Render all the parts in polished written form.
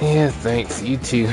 Yeah, thanks. You too.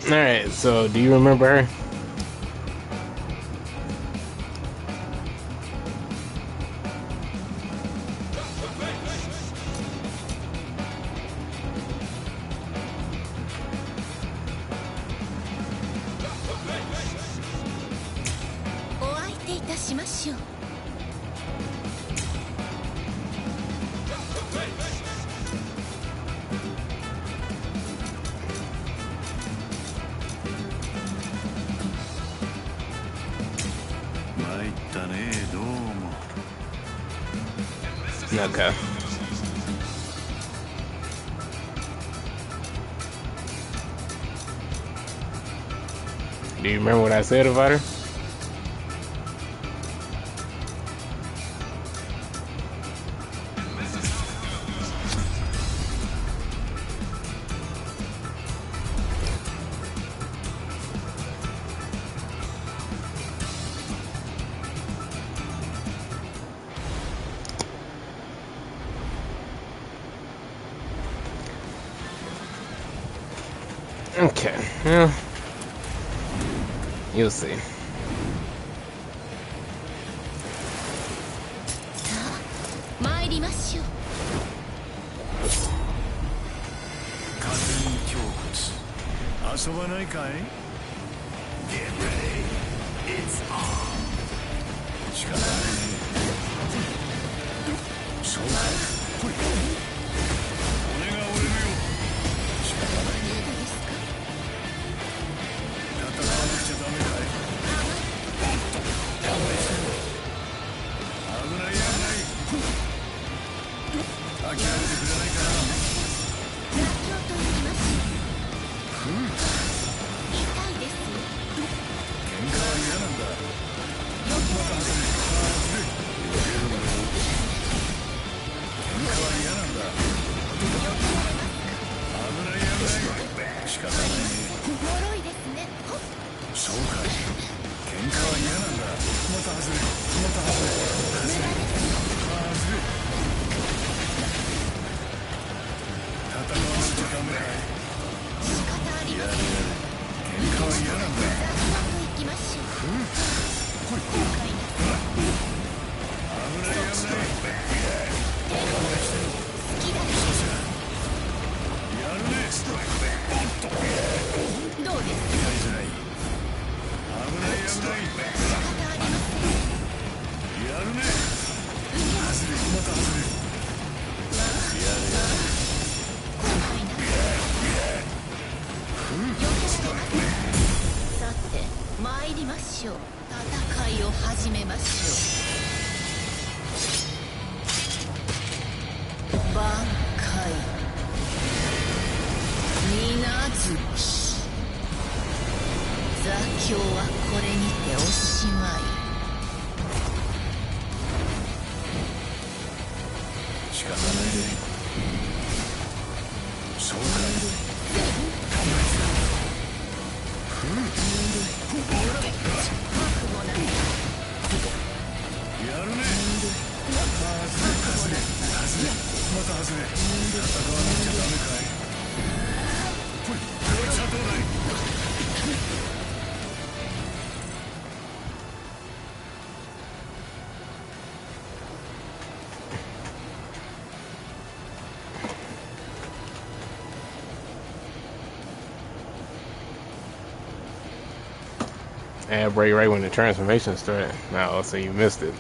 Alright, so do you remember her? Okay. Do you remember what I said about her? Okay, well, you'll see. Get ready. It's on. Ad break right when the transformation started. No, so you missed it.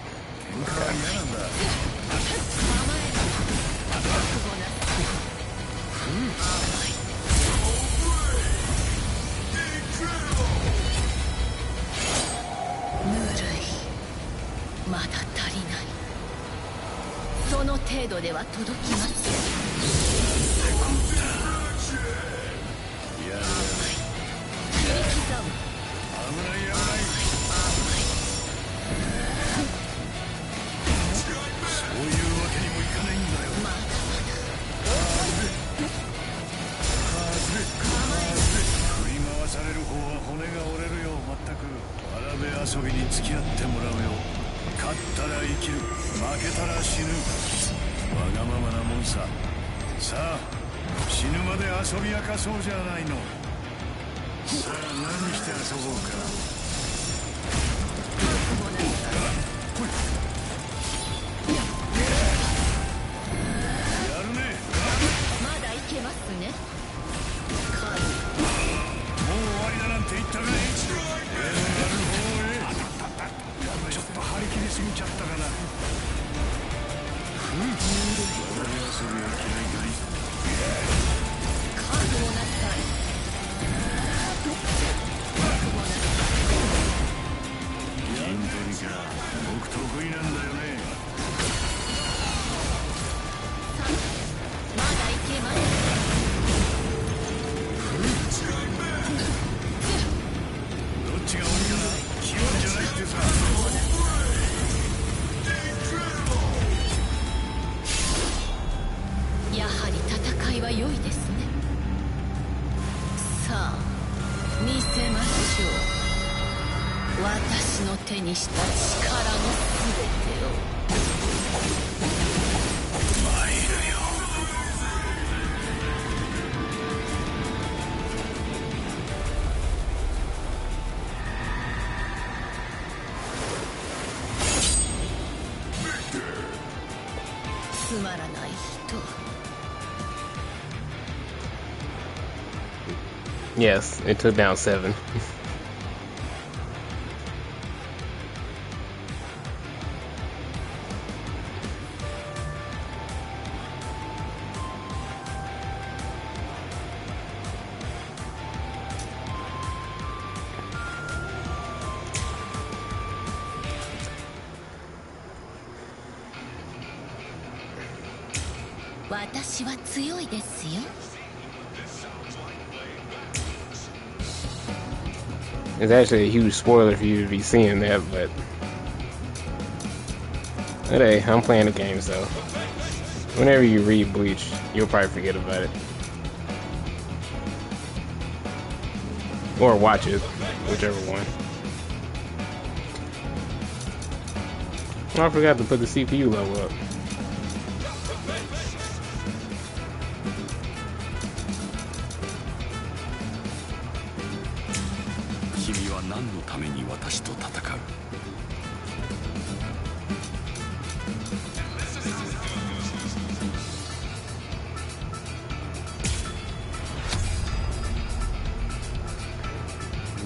Yes, it took down 7. 私は強いですよ。 It's actually a huge spoiler for you to be seeing that, but hey, I'm playing the game, so whenever you read Bleach, you'll probably forget about it. Or watch it, whichever one. Oh, I forgot to put the CPU level up.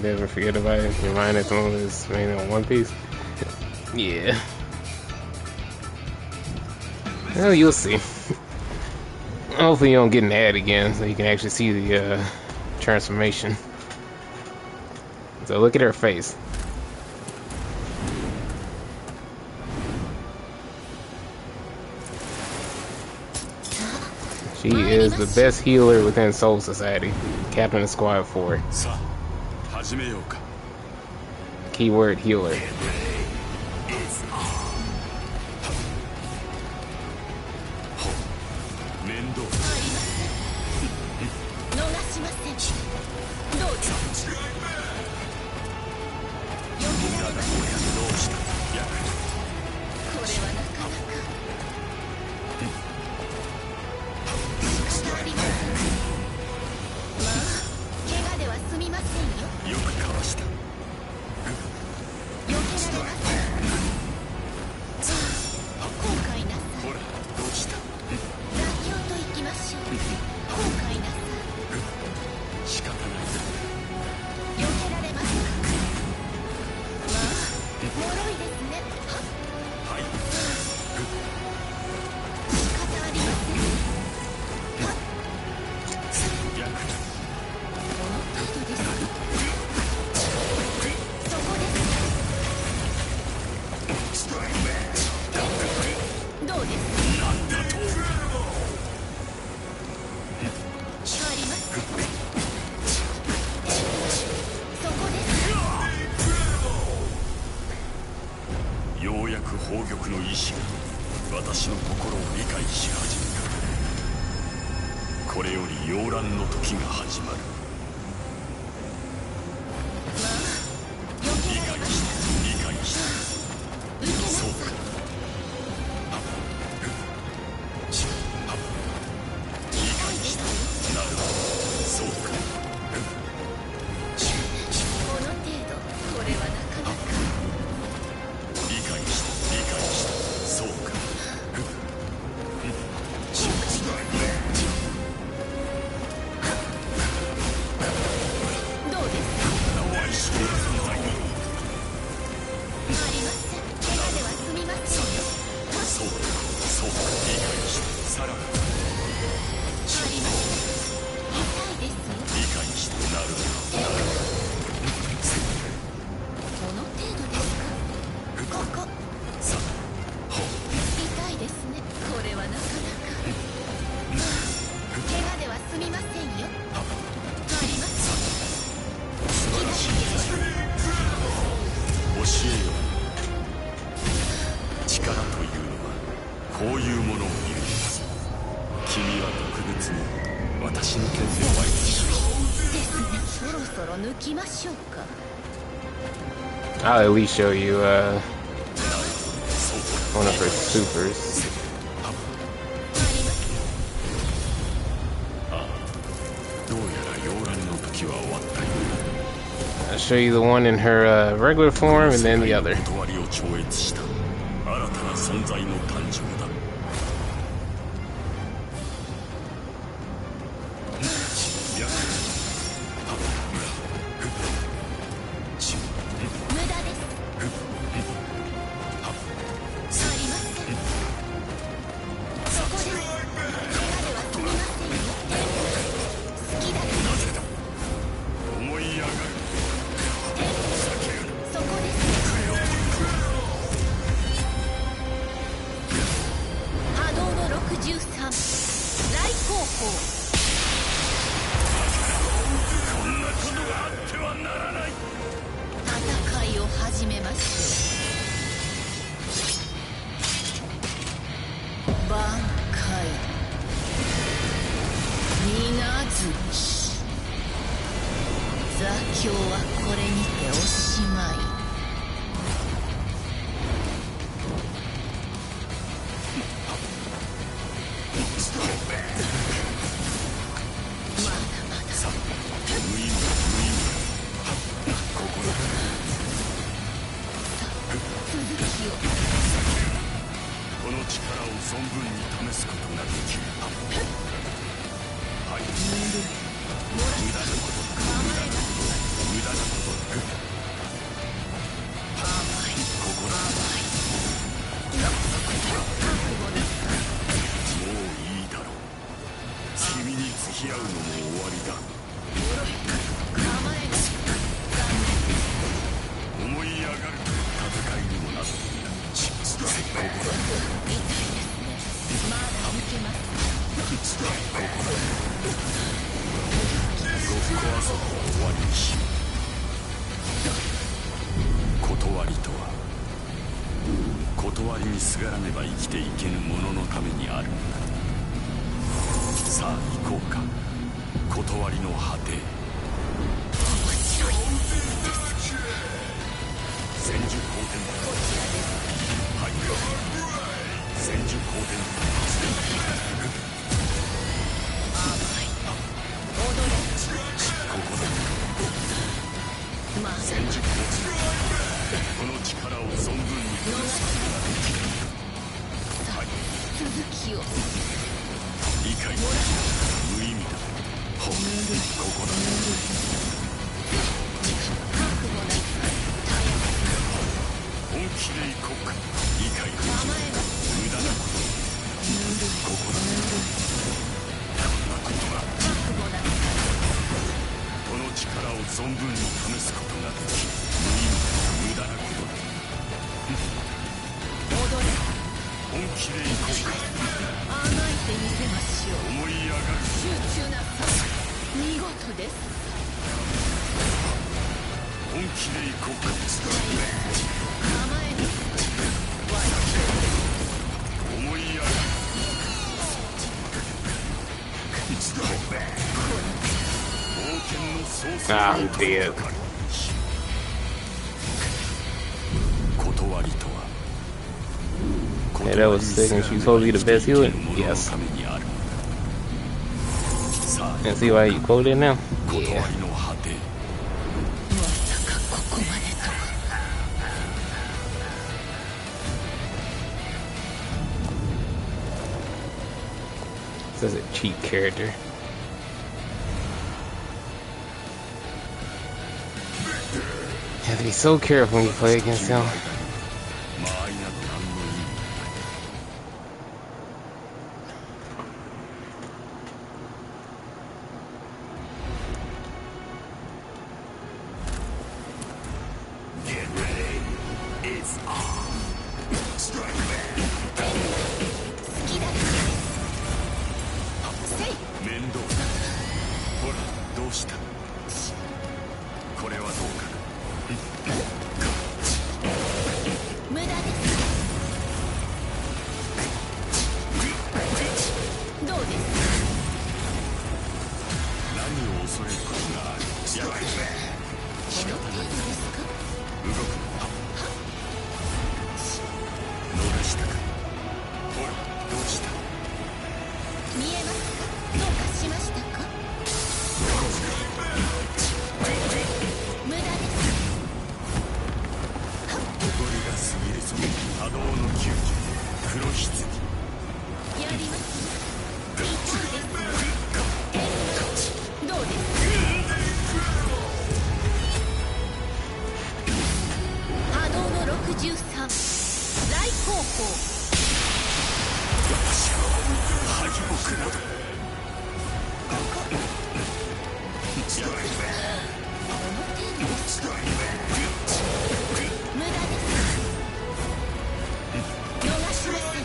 Never forget about it. Your mind at the moment is mainly on One Piece. Yeah. Well, you'll see. Hopefully you don't get an ad again, so you can actually see the transformation. So look at her face. She is the best healer within Soul Society. Captain of Squad 4. Keyword healer. I'll at least show you one of her supers. I'll show you the one in her regular form and then the other. 大航行。こんなことがあってはならない。戦いを始めましょう。挽回。水月。座興はこれにておしまい。この力を存分に試すことができる。はい。無駄なことだ。無駄なことだ。甘い。ここだ。もういいだろう。君に付き合うのも終わりだ。構えが思い上がる戦いにもなっている。ここだ。痛いですね。まだいけます。ここだ。ごっこ遊びを終わりにしよう。断りとは断りにすがらねば生きていけぬ者のためにあるんだ。さあ行こうか。断りの果て。面白い千手光天こちらです。はい。千手光天甘い。踊れ。ここだ。まだ千手光天この力を存分に逃さはい。続きを。理解無意味だ。ほんここだ。覚悟なく本気で行こうか。理解できる。構えが無駄なこと。ここだ。こんなことが覚悟なくこの力を存分に試すことができる。無駄なことだ。踊れ。本気で行こうか。あがいてみせましょう。思い上がる。集中なさい。見事です。本気で行こうか。構えに思い上がる。冒険の創造 Ah, I'm dead. 断りとは Yeah, that was sick, and she's supposed to be the best healer? Yes. ためにある。さあ And see why you quoted it now? 断 Yeah. りの果て。まさかここまでとは。Such a cheap character. You have to be so careful when you play against him. 間合いなど何の意味もない。Get ready. It's on. Strike back. 好きだからです。せい。面倒だ。ほらどうした。これはどうかな。無駄です。どうです。何を恐れることがある。やばい。仕方ない。ですか。動くな。逃したか。ほらどうした。見えますか。どうかしましたか。無駄です。誇りが過ぎるぞ。波動の球児黒羊。やりますね。痛いですね。どうです。波動の63。大航行。私は敗北など。やばい。無駄です。逃しません。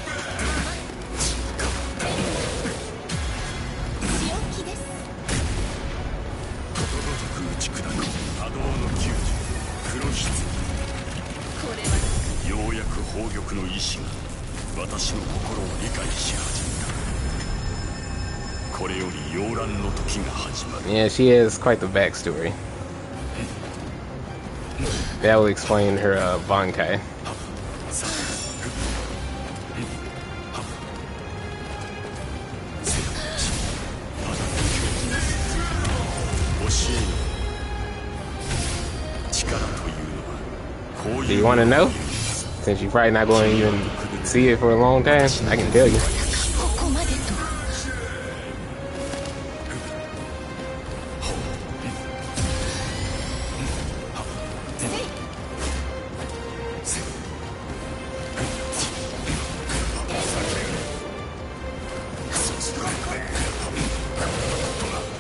解し始めた。これより溶乱の時が始まる。 Yeah, she has quite the backstory. That will explain her Bankai. 教えよ。力というのはこう Do いう you want to know? Since you're probably not going to even see it for a long time, I can tell you. ここまでと。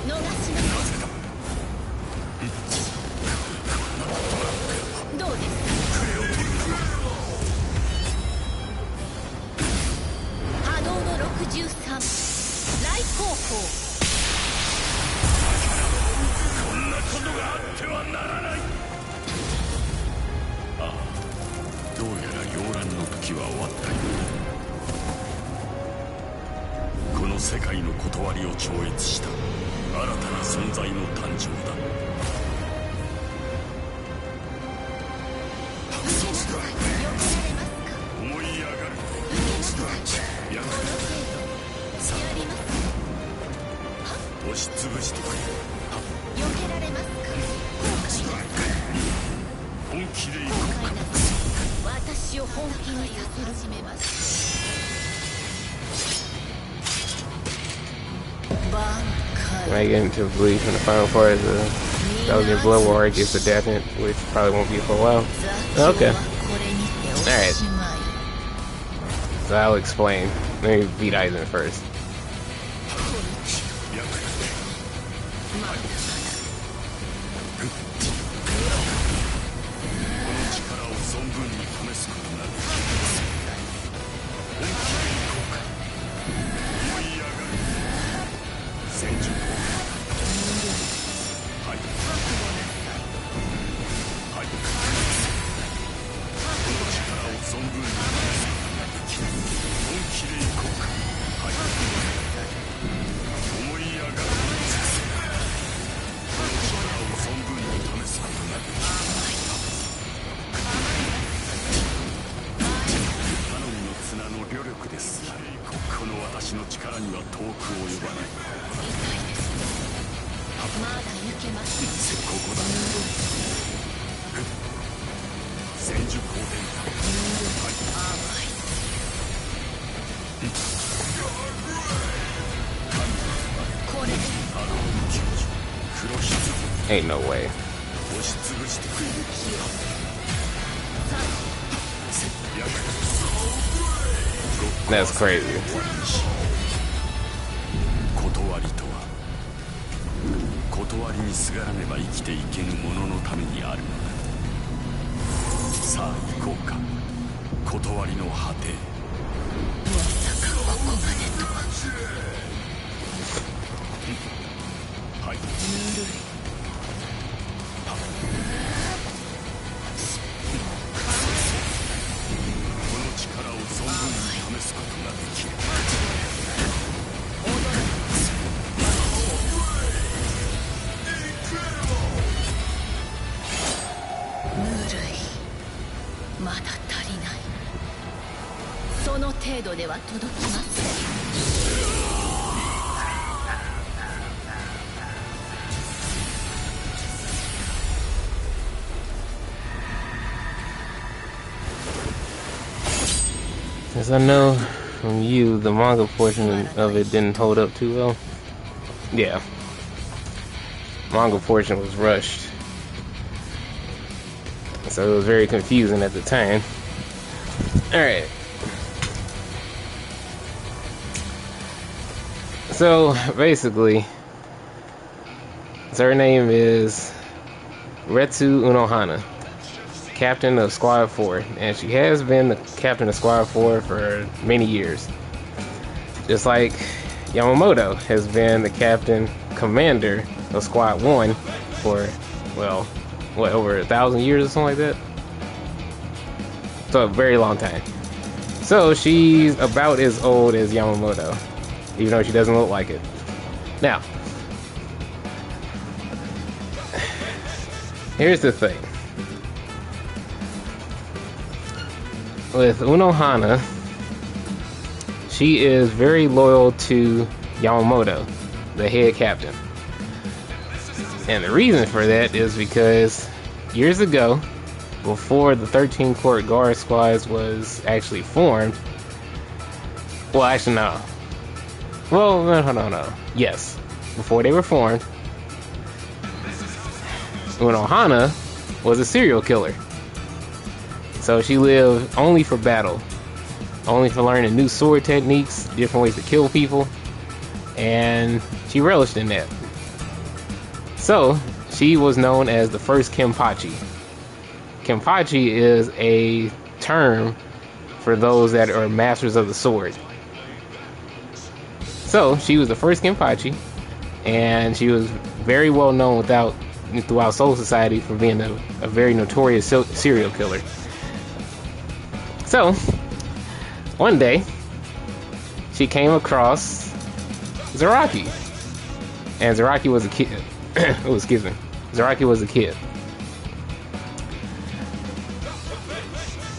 逃しなさい。どうですか。波動の63来航法。こんなことがあってはならない。ああ、どうやら溶乱の時は終わったようだ。この世界の断りを超越した新たな存在の誕生だ。思い上がる。やります。押しつぶしてくれ。避けられますか。本気でいこ後悔なく私を本気にさせ始めます。When I get into Bleach, when the final part is that was your blood war, it gets a definite, which probably won't be for a while. Okay. Alright. So I'll explain. Let me beat Aizen first. この私の力には遠く及ばない。まだ行けます。ここだ。千手光伝。これで Ain't no way. 押しつぶしてくれる。 That's crazy. 断りとは断りにすがらねば生きていけぬ者のためにあるのだ。さあ行こうか。断りの果て。まさかここまでとは。はい。ぬるい。この力を存分に試すことができる。ぬるい。まだ足りない。その程度では届きません。 As I know from you, the manga portion of it didn't hold up too well. Yeah. Manga portion was rushed. So it was very confusing at the time. Alright. So basically, her name is Retsu Unohana, captain of Squad 4, and she has been the captain of Squad 4 for many years. Just like Yamamoto has been the captain commander of Squad 1 for, well, what, over 1,000 years or something like that? So a very long time. So she's about as old as Yamamoto, even though she doesn't look like it. Now, here's the thing. With Unohana, she is very loyal to Yamamoto, the head captain. And the reason for that is because years ago, before the 13 Court Guard Squads was actually formed, well, actually, no. Well, no. Yes, before they were formed, Unohana was a serial killer. So she lived only for battle, only for learning new sword techniques, different ways to kill people, and she relished in that. So she was known as the first Kenpachi. Kenpachi is a term for those that are masters of the sword. So she was the first Kenpachi, and she was very well known throughout Soul Society for being a very notorious serial killer. So one day she came across Zaraki, and Zaraki was a kid. Oh, excuse me. Zaraki was a kid.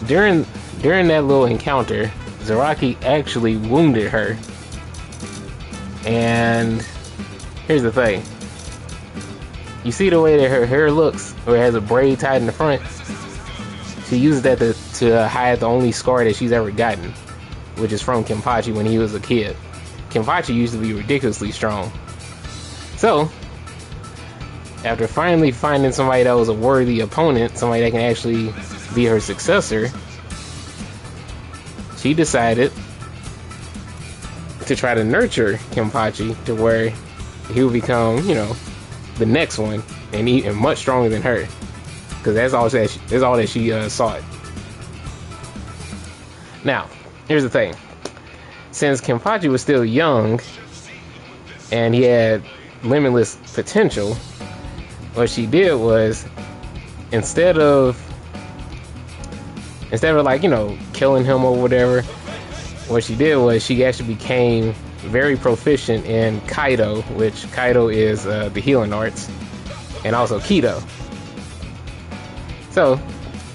During that little encounter, Zaraki actually wounded her. And here's the thing. You see the way that her hair looks, where it has a braid tied in the front? She uses that to hide the only scar that she's ever gotten, which is from Kenpachi when he was a kid. Kenpachi used to be ridiculously strong. So, after finally finding somebody that was a worthy opponent, somebody that can actually be her successor, she decided to try to nurture Kenpachi to where he would become, the next one, and much stronger than her, because that's all that she sought. Now, here's the thing: since Kenpachi was still young and he had limitless potential, what she did was, instead of killing him or whatever, what she did was she actually became very proficient in Kaido, which Kaido is the healing arts, and also Kido. So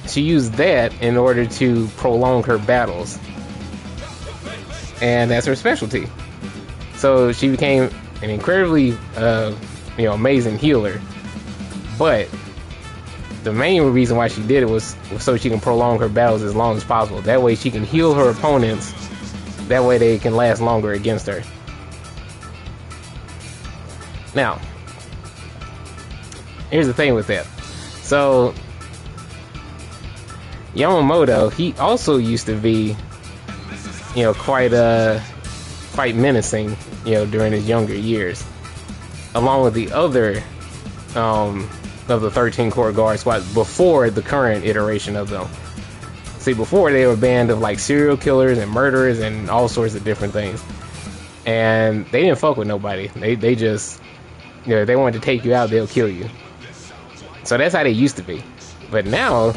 she used that in order to prolong her battles, and that's her specialty. So she became an incredibly amazing healer. But the main reason why she did it was so she can prolong her battles as long as possible. That way she can heal her opponents. That way they can last longer against her. Now, here's the thing with that. So, Yamamoto, he also used to be, quite menacing, during his younger years. Along with the other, of the 13 Court Guard Squad before the current iteration of them. See, before they were a band of like serial killers and murderers and all sorts of different things, and they didn't fuck with nobody. They just, if they wanted to take you out, they'll kill you. So that's how they used to be. But now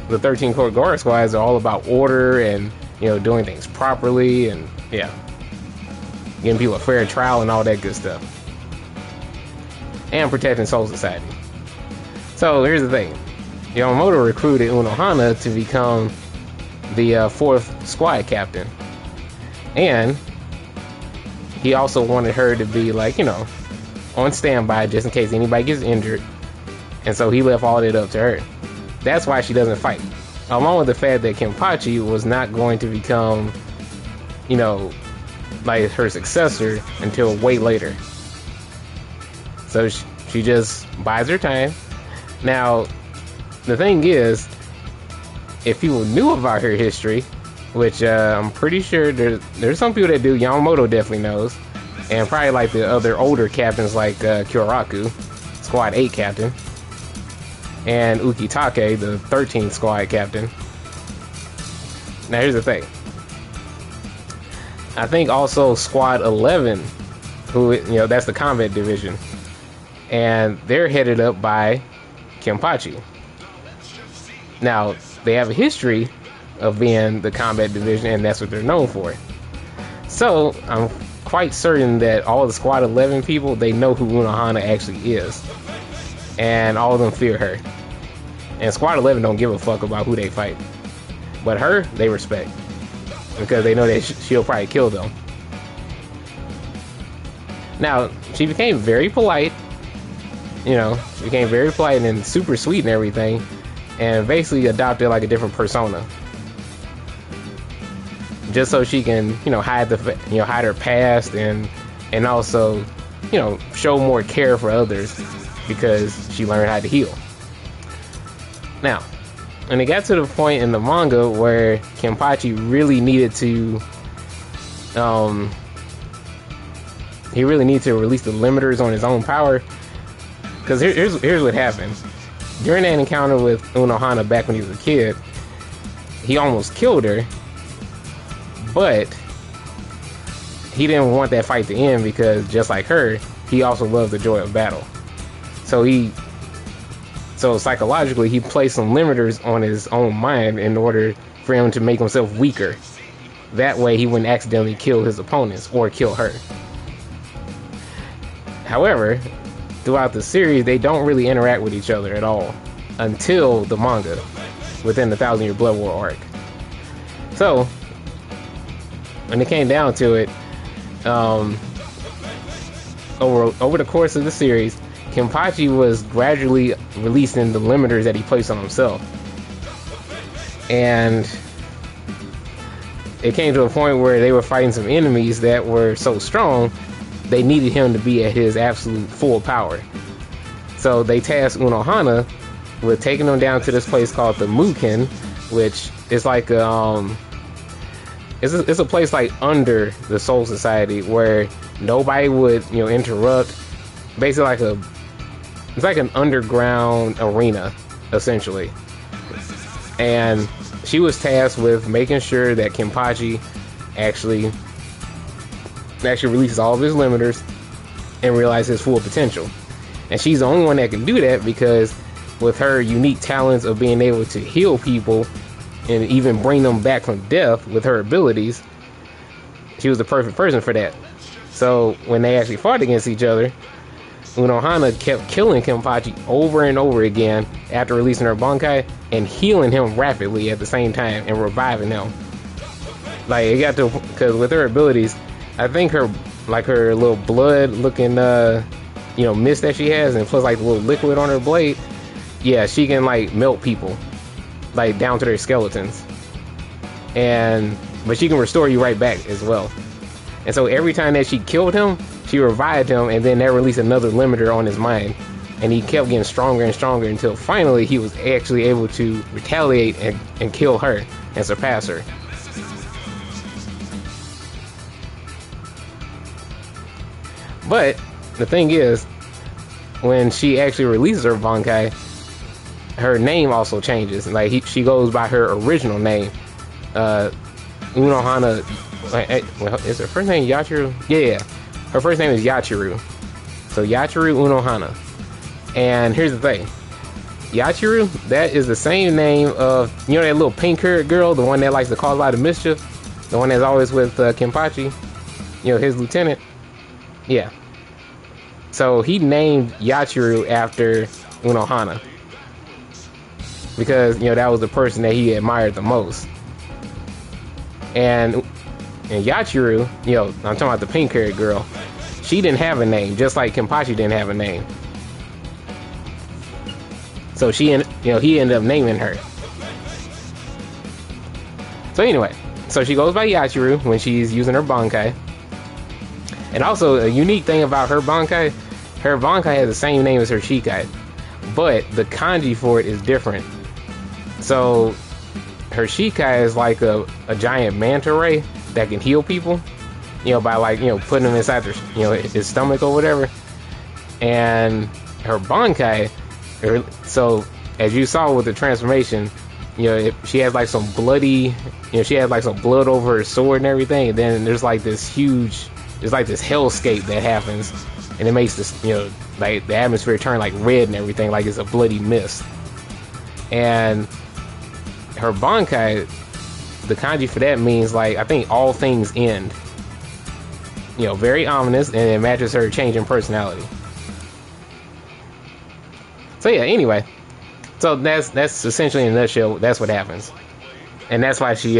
the 13 Court Guard Squads are all about order and doing things properly and giving people a fair trial and all that good stuff, and protecting Soul Society. So here's the thing: Yamamoto recruited Unohana to become the 4th squad captain, and he also wanted her to be on standby just in case anybody gets injured, and so he left all that up to her. That's why she doesn't fight, along with the fact that Kenpachi was not going to become like her successor until way later. So she just bides her time. Now, the thing is, if people knew about her history, which I'm pretty sure there's some people that do, Yamamoto definitely knows, and probably like the other older captains like Kyoraku, Squad 8 captain, and Ukitake, the 13th squad captain. Now here's the thing: I think also Squad 11, who that's the combat division, and they're headed up by Kenpachi. Now, they have a history of being the combat division, and that's what they're known for. So I'm quite certain that all the Squad 11 people, they know who Unohana actually is, and all of them fear her. And Squad 11 don't give a fuck about who they fight, but her, they respect, because they know that she'll probably kill them. Now, she became very polite, you know, she became very polite and super sweet and everything, and basically adopted like a different persona, just so she can, you know, hide her past, and also, you know, show more care for others, because she learned how to heal. Now, when it got to the point in the manga where Kenpachi really needed to, he really needed to release the limiters on his own power, because here's what happened. During that encounter with Unohana back when he was a kid, he almost killed her, but he didn't want that fight to end, because just like her, he also loved the joy of battle. So psychologically, he placed some limiters on his own mind in order for him to make himself weaker. That way he wouldn't accidentally kill his opponents or kill her. However, throughout the series, they don't really interact with each other at all until the manga, within the 1,000-Year Blood War arc. So, when it came down to it, over the course of the series, Kenpachi was gradually releasing the limiters that he placed on himself. And it came to a point where they were fighting some enemies that were so strong, they needed him to be at his absolute full power. So they tasked Unohana with taking him down to this place called the Muken, which is like it's a place like under the Soul Society where nobody would, you know, interrupt. Basically it's like an underground arena, essentially. And she was tasked with making sure that Kenpachi actually releases all of his limiters and realizes his full potential. And she's the only one that can do that, because with her unique talents of being able to heal people and even bring them back from death with her abilities, she was the perfect person for that. So when they actually fought against each other, Unohana kept killing Kenpachi over and over again after releasing her Bankai, and healing him rapidly at the same time and reviving him. Like, it got to, because with her abilities, I think her little blood looking mist that she has, and plus like the little liquid on her blade, yeah, she can like melt people like down to their skeletons, but she can restore you right back as well. And so every time that she killed him, she revived him, and then that released another limiter on his mind, and he kept getting stronger and stronger until finally he was actually able to retaliate and kill her and surpass her. But the thing is, when she actually releases her Bankai, her name also changes. Like, she goes by her original name, Unohana. Is her first name Yachiru? Yeah, her first name is Yachiru. So Yachiru Unohana. And here's the thing, Yachiru, that is the same name of, you know, that little pink-haired girl, the one that likes to cause a lot of mischief, the one that's always with Kenpachi, you know, his lieutenant. Yeah. So he named Yachiru after Unohana, because, you know, that was the person that he admired the most. And Yachiru, you know, I'm talking about the pink-haired girl, she didn't have a name, just like Kenpachi didn't have a name. So he ended up naming her. So anyway, so she goes by Yachiru when she's using her Bankai. And also, a unique thing about her Bankai has the same name as her Shikai, but the kanji for it is different. So her Shikai is like a giant manta ray that can heal people, you know, by like, you know, putting them inside their, you know, his stomach or whatever. And her Bankai, so as you saw with the transformation, you know, she has like some bloody, you know, she has like some blood over her sword and everything, and then there's like this hellscape that happens, and it makes this, you know, like the atmosphere turn like red and everything, like it's a bloody mist. And her Bankai the kanji for that means, like, I think all things end. You know, very ominous, and it matches her change in personality. So yeah, anyway. So that's essentially in a nutshell, that's what happens. And that's why she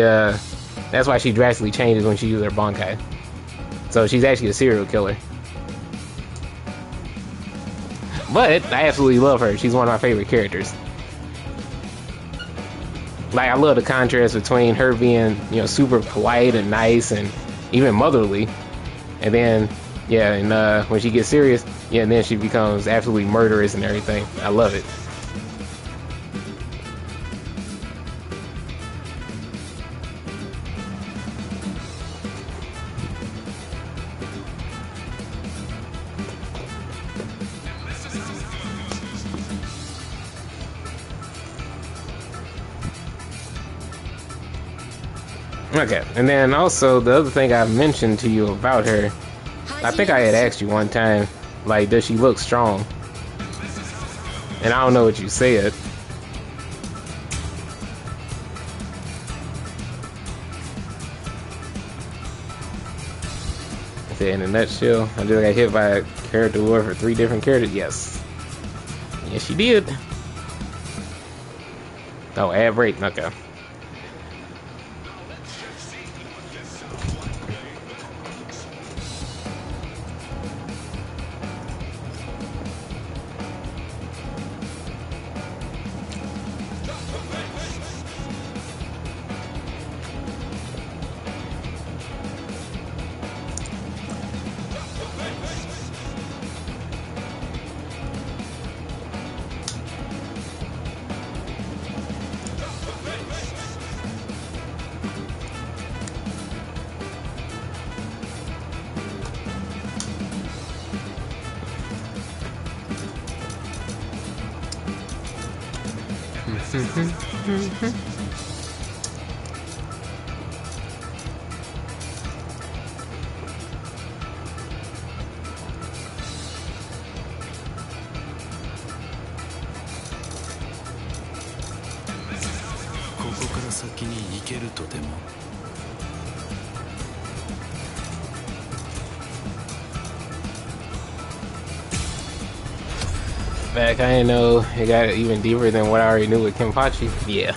drastically changes when she uses her Bankai. So she's actually a serial killer. But I absolutely love her. She's one of my favorite characters. Like, I love the contrast between her being, you know, super polite and nice and even motherly. And then, yeah, and when she gets serious, yeah, and then she becomes absolutely murderous and everything. I love it. Okay, and then also the other thing I mentioned to you about her, I think I had asked you one time, like, does she look strong? And I don't know what you said. I said, in a nutshell, I just got hit by a character war for 3 different characters. Yes. Yes, she did. Oh, ad break. Okay. Back, I didn't know it got even deeper than what I already knew with Kenpachi. Yeah.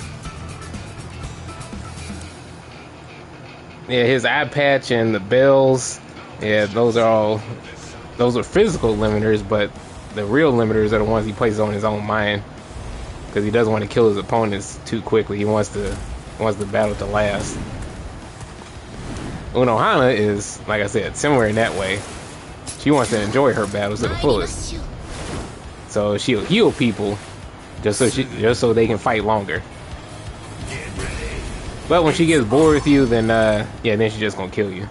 Yeah, his eye patch and the bells, yeah, those are physical limiters, but the real limiters are the ones he places on his own mind. Because he doesn't want to kill his opponents too quickly. He wants the battle to last. Unohana is, like I said, similar in that way. She wants to enjoy her battles to the fullest. So she'll heal people just so they can fight longer. But when she gets bored with you, then yeah, then she's just gonna kill you.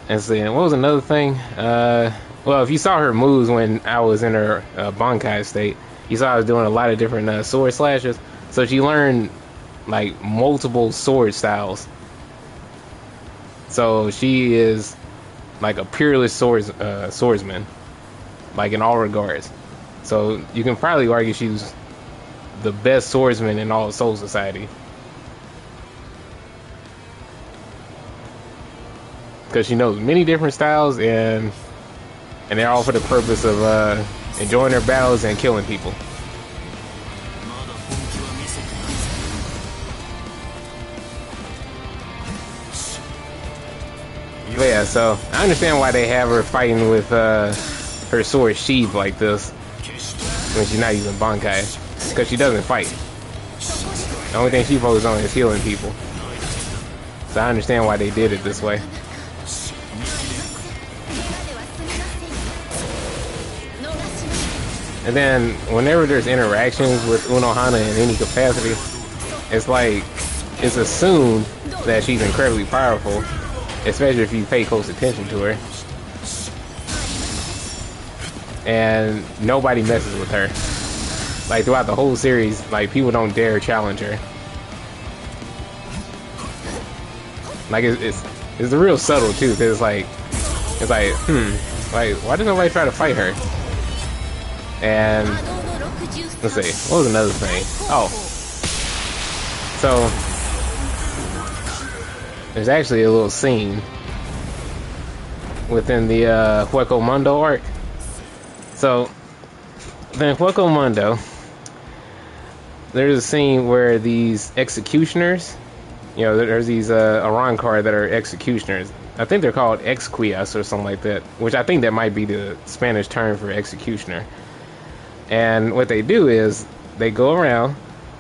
And so, what was another thing? Well, if you saw her moves when I was in her Bankai state, you saw I was doing a lot of different sword slashes. So she learned like multiple sword styles. So she is like a peerless swordsman, like in all regards. So you can probably argue she's the best swordsman in all of Soul Society. Because she knows many different styles, and they're all for the purpose of enjoying their battles and killing people. But yeah, so I understand why they have her fighting with her sword sheathed like this when she's not using Bankai. Because she doesn't fight. The only thing she focuses on is healing people. So I understand why they did it this way. And then whenever there's interactions with Unohana in any capacity, it's like it's assumed that she's incredibly powerful, especially if you pay close attention to her. And nobody messes with her. Like throughout the whole series, like people don't dare challenge her. Like it's real subtle too, because it's like like why does nobody try to fight her? And let's see, what was another thing? Oh, so there's actually a little scene within the Hueco Mundo arc. So then Hueco Mundo, there's a scene where these executioners, you know, there's these Arrancar that are executioners. I think they're called exquias or something like that, which I think that might be the Spanish term for executioner. And what they do is they go around,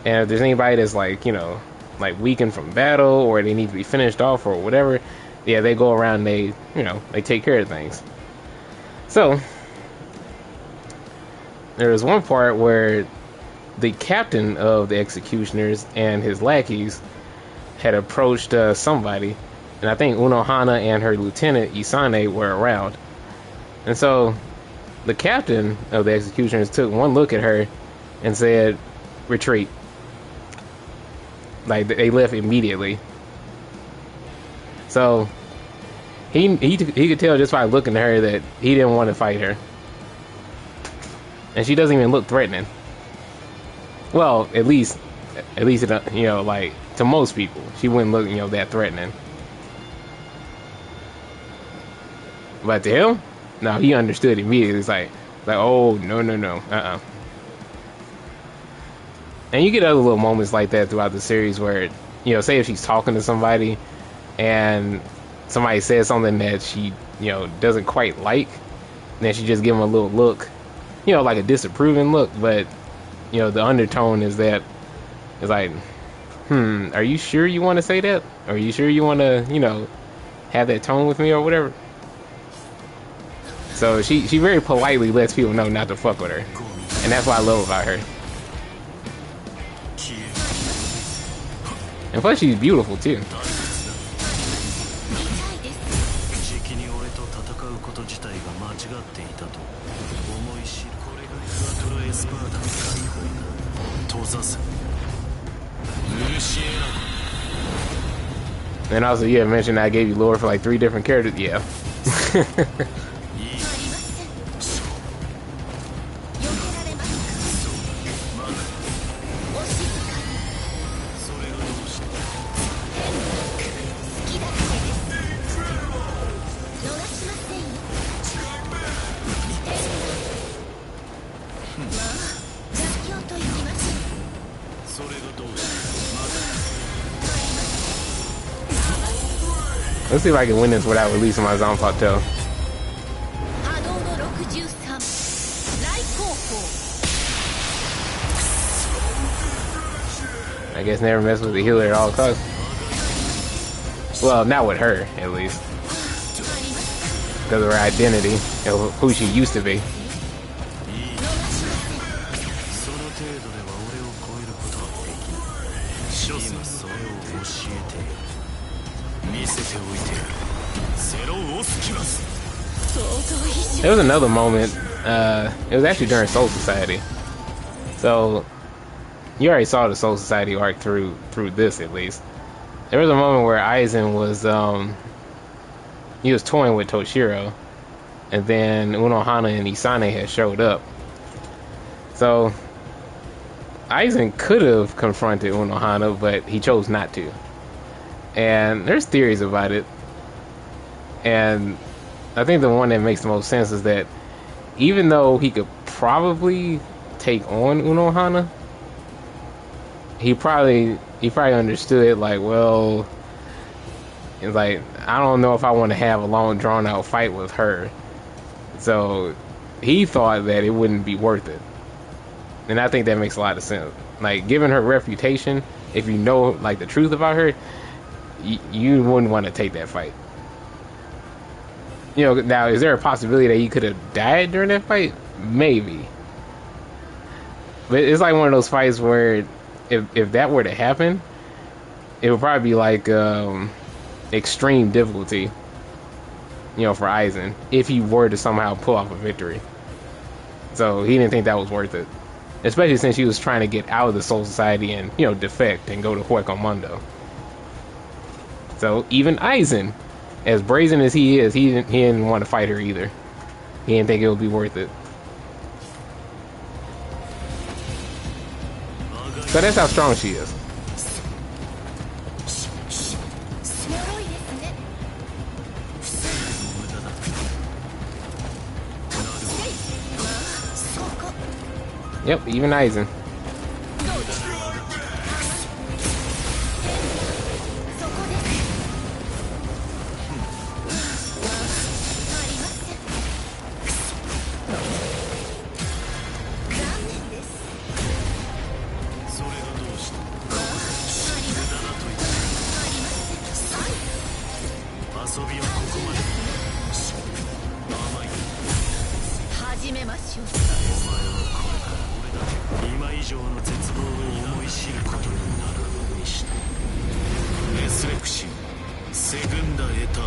and if there's anybody that's like, you know, like weakened from battle or they need to be finished off or whatever, yeah, they go around and they, you know, they take care of things. So there was one part where the captain of the executioners and his lackeys had approached somebody, and I think Unohana and her lieutenant Isane were around. And so the captain of the executioners took one look at her and said, "Retreat." Like, they left immediately. So he could tell just by looking at her that he didn't want to fight her. And she doesn't even look threatening. Well, at least, you know, like, to most people, she wouldn't look, you know, that threatening. But to him, no, he understood immediately. It's like, oh, no, And you get other little moments like that throughout the series where, you know, say if she's talking to somebody and somebody says something that she, you know, doesn't quite like, then she just give them a little look, you know, like a disapproving look, but, you know, the undertone is that it's like, are you sure you want to say that? Are you sure you want to, you know, have that tone with me or whatever? So she very politely lets people know not to fuck with her, and that's what I love about her. And plus, she's beautiful too. And also, yeah, mentioned I gave you lore for like 3 different characters. Yeah. Let's see if I can win this without releasing my Zanpakuto. I guess never mess with the healer at all costs. Well, not with her, at least. Because of her identity, and who she used to be. There was another moment, it was actually during Soul Society. So, you already saw the Soul Society arc through this, at least. There was a moment where Aizen was, he was toying with Toshiro, and then Unohana and Isane had showed up. So, Aizen could have confronted Unohana, but he chose not to. And there's theories about it. And I think the one that makes the most sense is that even though he could probably take on Unohana, he probably understood, like, well, it's like, I don't know if I want to have a long drawn out fight with her. So he thought that it wouldn't be worth it. And I think that makes a lot of sense. Like, given her reputation, if you know, like, the truth about her, you wouldn't want to take that fight. You know, now, is there a possibility that he could have died during that fight? Maybe. But it's like one of those fights where if that were to happen, it would probably be like extreme difficulty, you know, for Aizen, if he were to somehow pull off a victory. So he didn't think that was worth it. Especially since he was trying to get out of the Soul Society and, you know, defect and go to Hueco Mundo. So even Aizen, as brazen as he is, he didn't want to fight her either. He didn't think it would be worth it. So that's how strong she is. 脆いですね。 Yep, even Eisen. 始めましょう。今以上の絶望を思い知ることになるにしたメスレクシンセグンダエター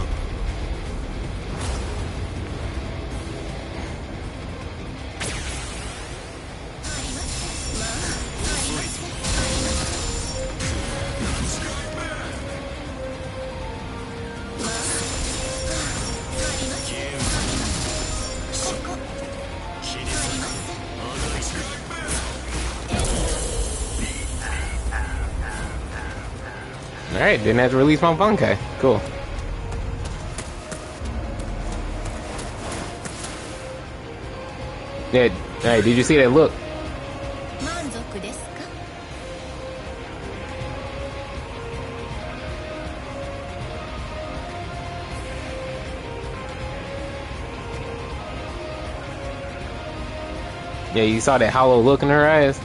Alright, didn't have to release my Bunkai. Cool. Yeah, alright, did you see that look? 満足ですか？ Yeah, you saw that hollow look in her eyes?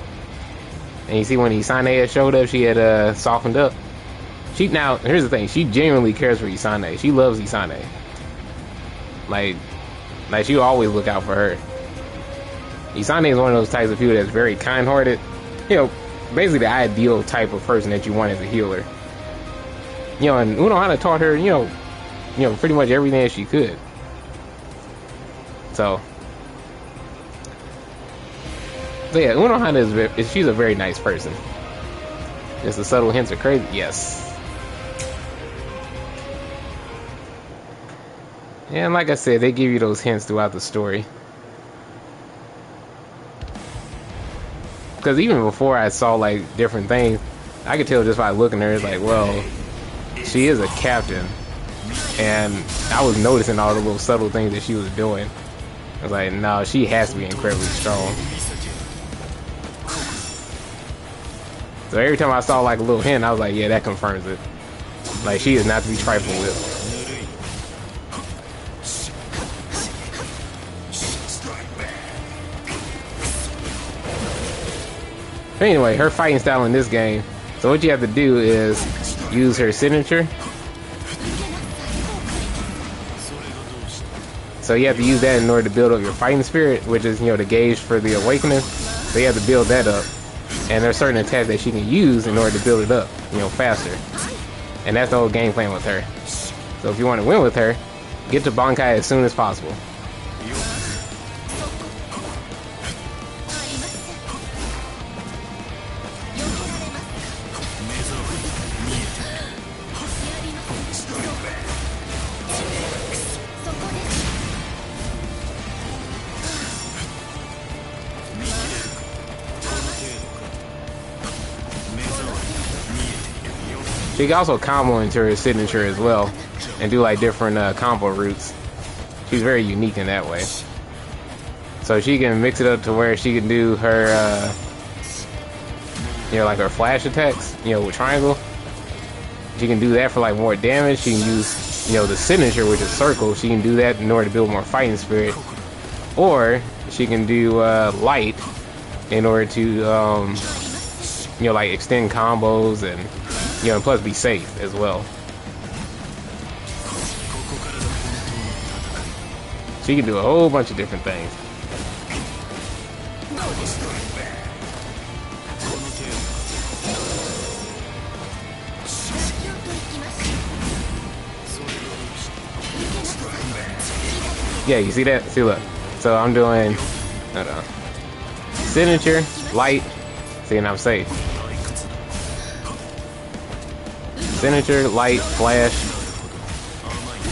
And you see when Isane had showed up, she had softened up. She now, here's the thing, she genuinely cares for Isane. She loves Isane. Like she always look out for her. Isane is one of those types of people that's very kind-hearted. You know, basically the ideal type of person that you want as a healer. You know, and Unohana taught her, you know, pretty much everything that she could. So yeah, Unohana she's a very nice person. Just the subtle hints are crazy. Yes. And like I said, they give you those hints throughout the story. Because even before I saw like different things, I could tell just by looking at her, it's like, well, she is a captain. And I was noticing all the little subtle things that she was doing. I was like, no, she has to be incredibly strong. So every time I saw like a little hint, I was like, yeah, that confirms it. Like, she is not to be trifled with. But anyway, her fighting style in this game, so what you have to do is use her signature. So you have to use that in order to build up your fighting spirit, which is, you know, the gauge for the awakening. So you have to build that up. And there's certain attacks that she can use in order to build it up, you know, faster. And that's the whole game plan with her. So if you want to win with her, get to Bankai as soon as possible. She can also combo into her signature as well and do like different combo routes. She's very unique in that way. So she can mix it up to where she can do her, you know, like her flash attacks, you know, with triangle. She can do that for like more damage. She can use, you know, the signature, which is circle. She can do that in order to build more fighting spirit. Or she can do light in order to, you know, like extend combos and, you know, and plus be safe as well. She can do a whole bunch of different things. Yeah, you see that? See, look. So I'm doing, hold on, signature, light, see, and I'm safe. Signature, light, flash,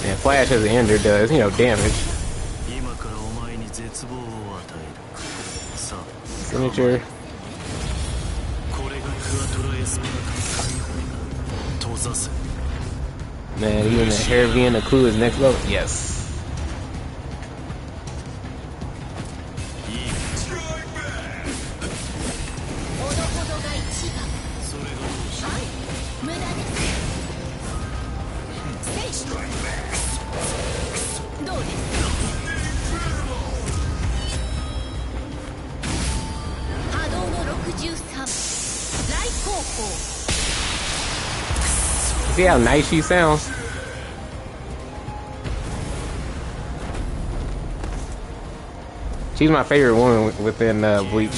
and flash as an ender does, you know, damage. Signature, Man, even the hair being a clue is next level. Yes. ほどほどが一番。はい、無駄です。どうです波動の63来航行。 See how nice she sounds? She's my favorite woman within Bleach.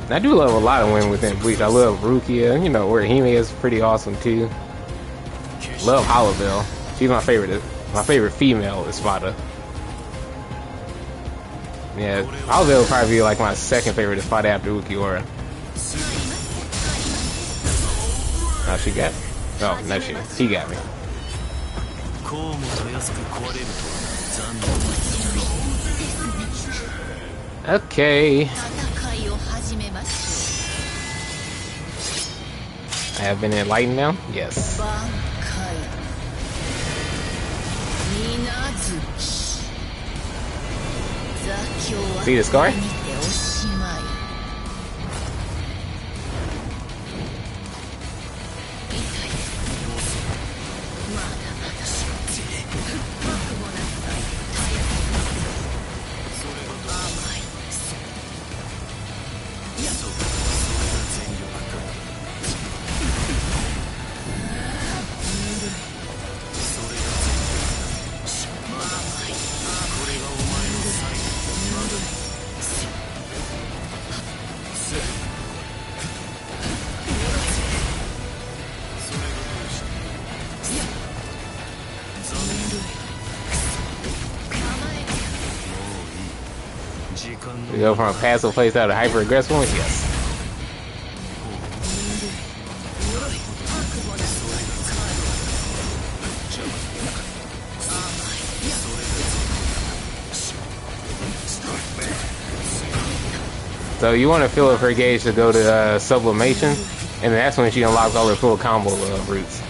And I do love a lot of women within Bleach. I love Rukia, you know, Orihime is pretty awesome too. Love Hollowbell. She's my favorite. My favorite female is Spada. Yeah, Hollowbell would probably be like my second favorite Spada after Ukiura. Oh, she got me. Oh, no, he got me. Okay. I have been enlightened now? Yes. See the scar? We go from a passive playstyle to hyper aggressive one? Yes. So you want to fill up her gauge to go to sublimation, and that's when she unlocks all her full combo routes.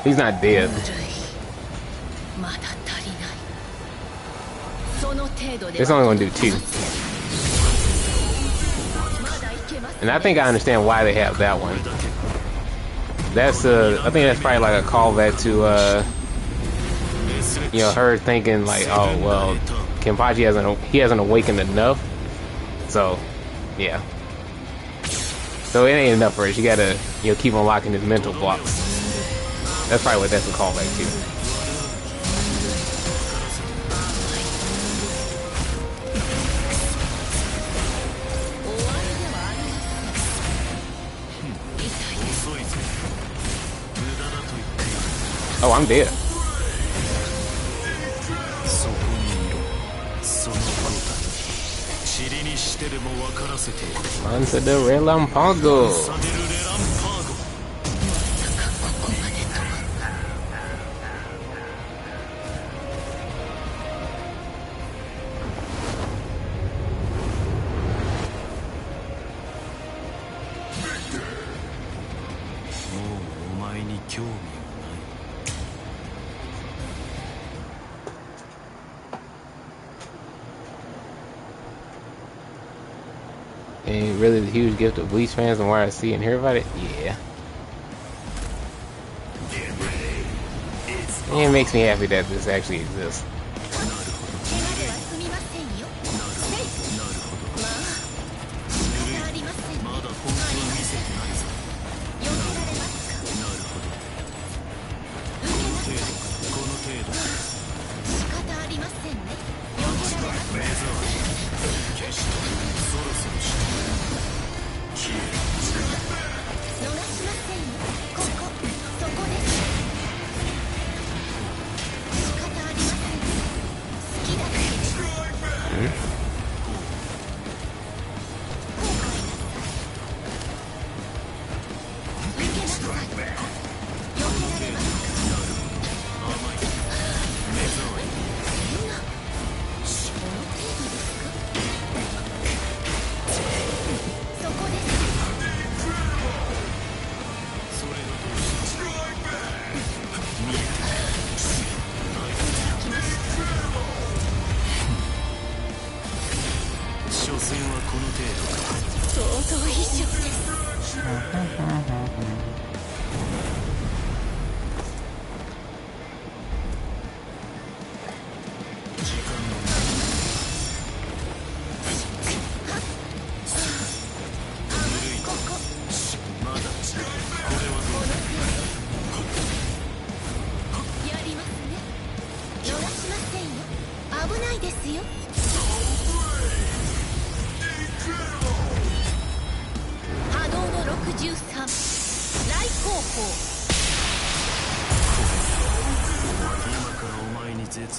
He's not dead. It's only gonna do 2. And I think I understand why they have that one. That's I think that's probably like a callback to you know, her thinking like, oh well, Kenpachi hasn't awakened enough. So yeah. So it ain't enough for her. She gotta, you know, keep unlocking his mental blocks. That's probably what that's a callback to. Oh, I'm dead. Onto the Relampago. And really the huge gift of Bleach fans and why I see and hear about it? Yeah. And it makes me happy that this actually exists.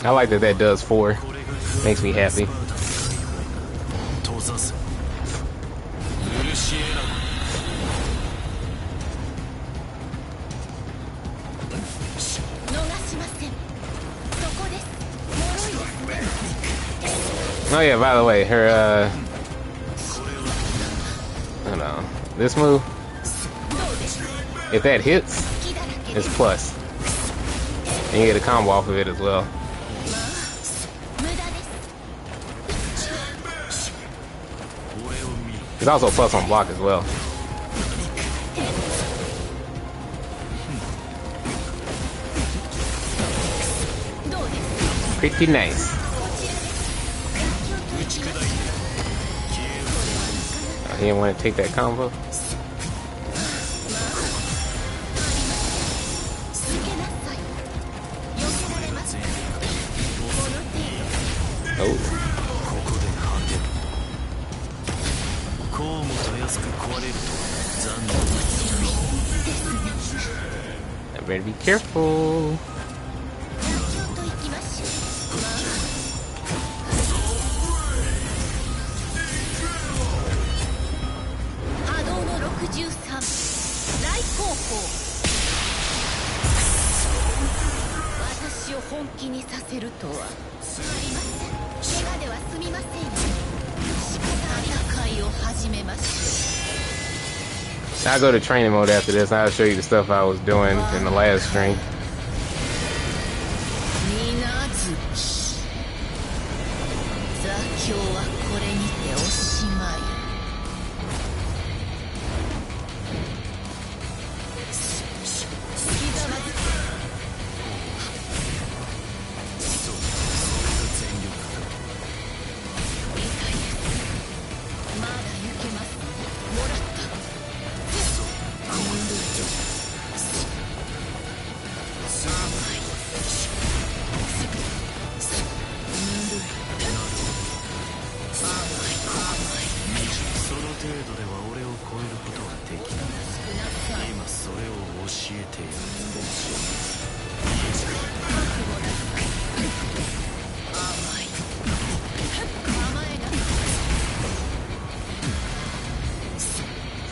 I like that that does 4. Makes me happy. 閉ざせ許し得な逃しません。そこです。脆いですね。 Oh yeah, by the way, her hold on. This move, if that hits, it's plus. And you get a combo off of it as well. 無駄です。 俺を見ろ It's also a plus on block as well. Pretty nice. Oh, he didn't want to take that combo. Oh. ここで果てるこうもたやすく壊れるとは残念 I better be careful. と行きましょう。波動の63来航法。私を本気にさせるとはすみません。怪我では済みません。戦いを始めましょう。 I'll go to training mode after this. I'll show you the stuff I was doing in the last stream. 水月座興はこれにておしまい。刻まずそうそれが全力だ理解です。まだ行けます。もらった。そうこうその程度では俺を超えることはできない今それを教えてやる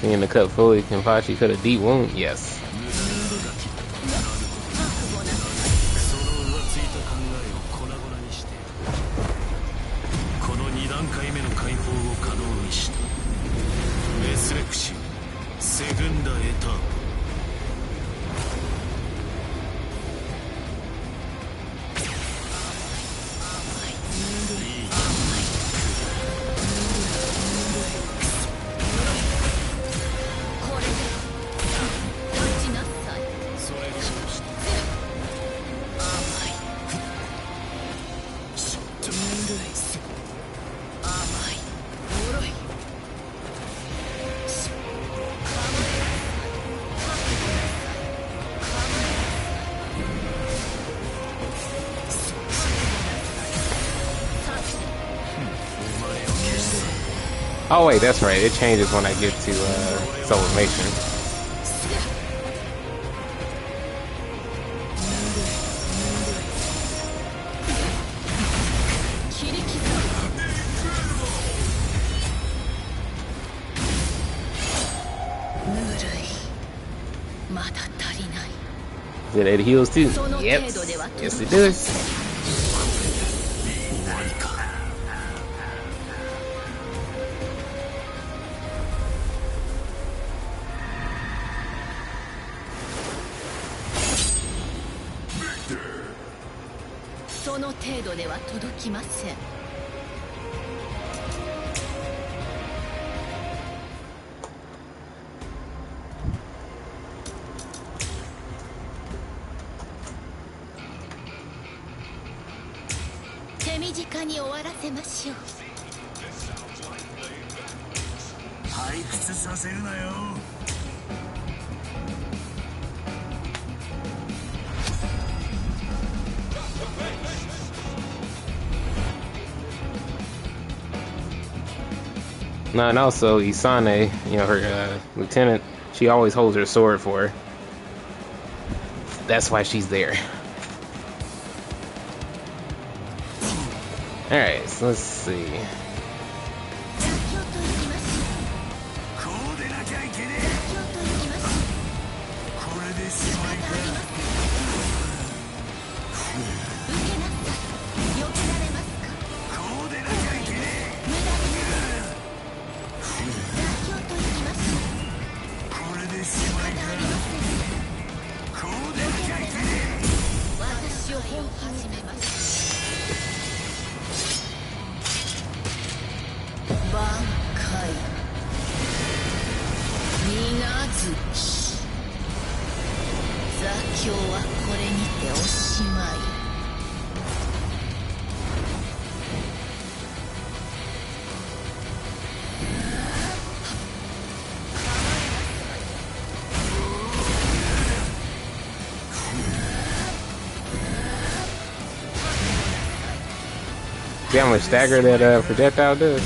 Seeing the cut fully, Kenpachi cut a deep wound. Yes. その浮ついた考えを粉々にしてこの2段階目の解放を可能にしたメスレクシセグンダエターポ Oh wait, that's right. It changes when I get to sublimation. Did it heals too? Yep. Yes, it does. その程度では届きません。手短に終わらせましょう。退屈させるなよ No, and also Isane, you know, her lieutenant, she always holds her sword for her. That's why she's there. Alright, so let's see. こうでなきゃいけねえ。これでしまいか。こうでなきゃいけねえ。これでしまいか。こうでなきゃいけねえ。私を始めます。挽回水月座興はこれにておしまい。See how much stagger that projectile does?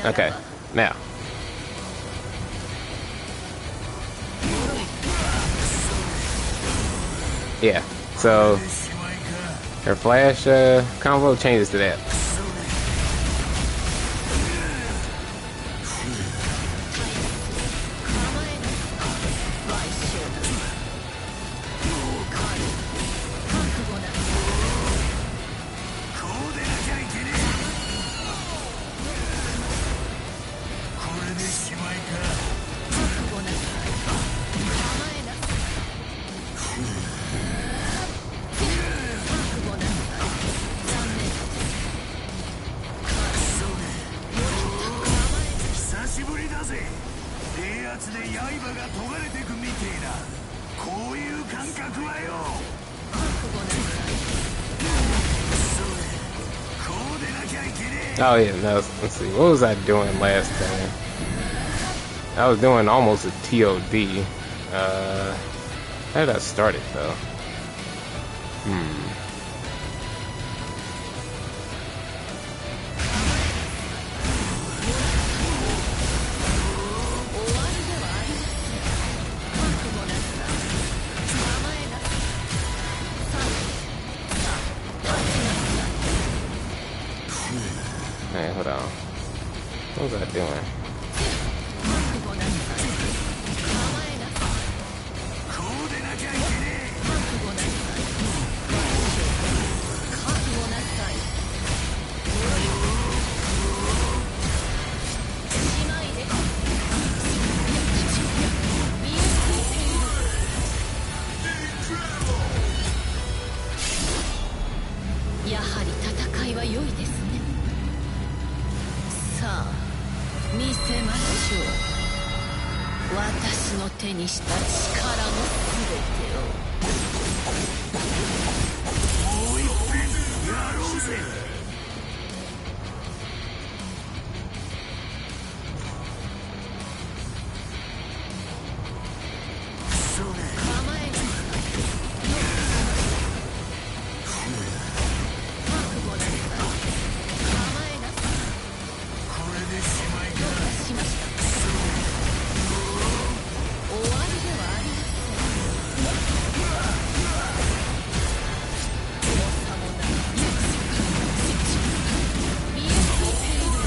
Okay, now. Yeah, so her flash combo changes to that. Oh yeah, no, let's see, what was I doing last time? I was doing almost a TOD. How did I start it though? Hey, hold on. What was I doing?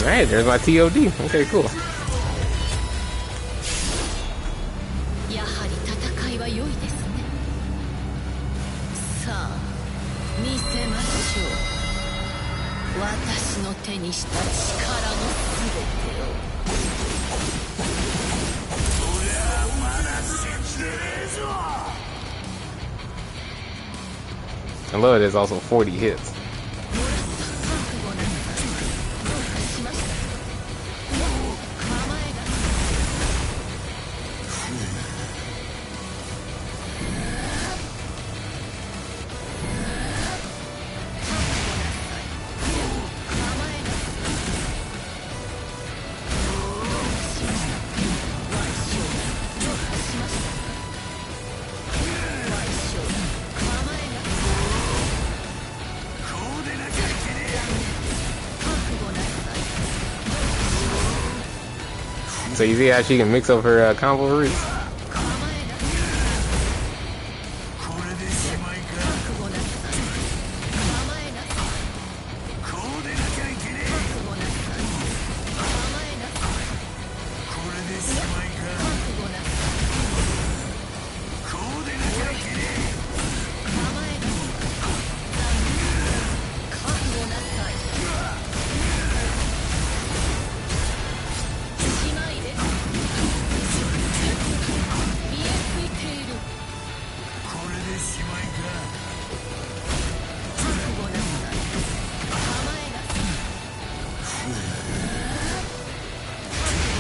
Alright, there's my TOD. Okay, cool. I love it, there's also 40 hits. So you see how she can mix up her combo routes? これでしまいか。覚悟なさい。構えなさい。こうでなきゃいけねえ。覚悟なさい。構えなさい。これでしまいか。覚悟なさい。こうでなきゃいけねえ。構えなさい。残念。覚悟なさい。しまいです。見えついている。これでしまいか。覚悟なさい。構えなさい。覚悟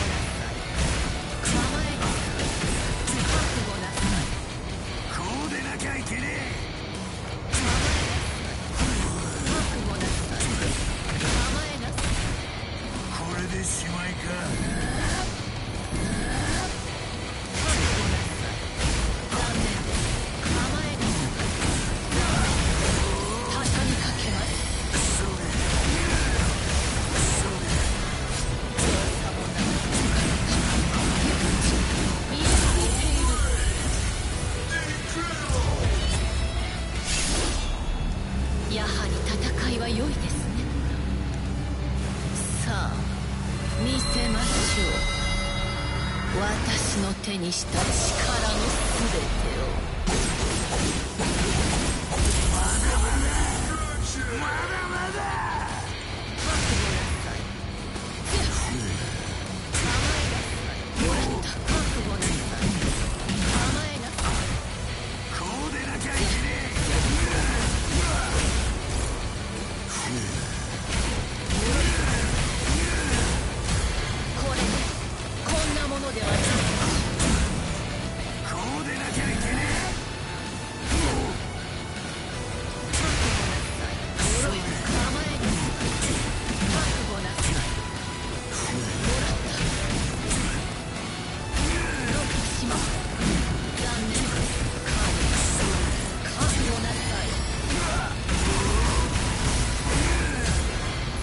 なさい。構えなさい。覚悟なさい。こうでなきゃいけねえ。構えなさい。覚悟なさい。構えなさい。これでしまいか。覚悟なさい。残念です。構えなさい。残念です。畳みかけます。強さもなく見えついている。やはり戦いは良いですね。さあ見せましょう。私の手にした力のすべてを。覚悟なさい。構えなさい。もらった。覚悟なさい。構えなさい。こうでなきゃいけねえ。これでこんなものではない。こうでなきゃいけねえ。構えなさい。覚悟なさい。もらった。どうかしました。残念です。覚悟なさい。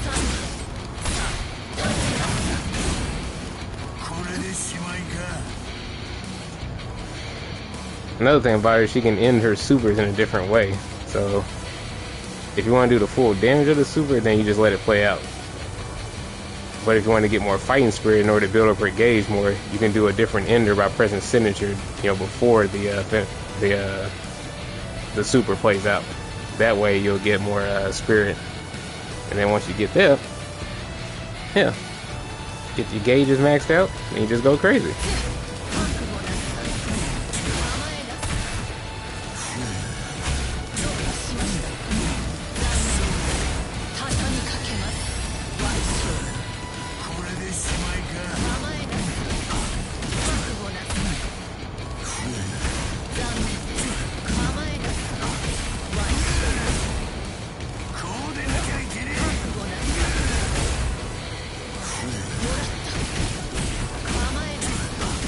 残念。さあ立ちなさい。これでしまいか。 Another thing about her is she can end her supers in a different way. So if you want to do the full damage of the super, then you just let it play out. But if you want to get more fighting spirit in order to build up her gauge more, you can do a different ender by pressing signature, before the super plays out. That way you'll get more spirit, and then once you get that, yeah, get your gauges maxed out, and you just go crazy. 覚悟なさい。構えなさい。どうかしました。残念。畳みかけます。賠償。これでしまいか。構えなさい。覚悟なさい。残念です。構えなさい。賠償。こうでなきゃいけねえ。覚悟なさい。もらった。構えなさい。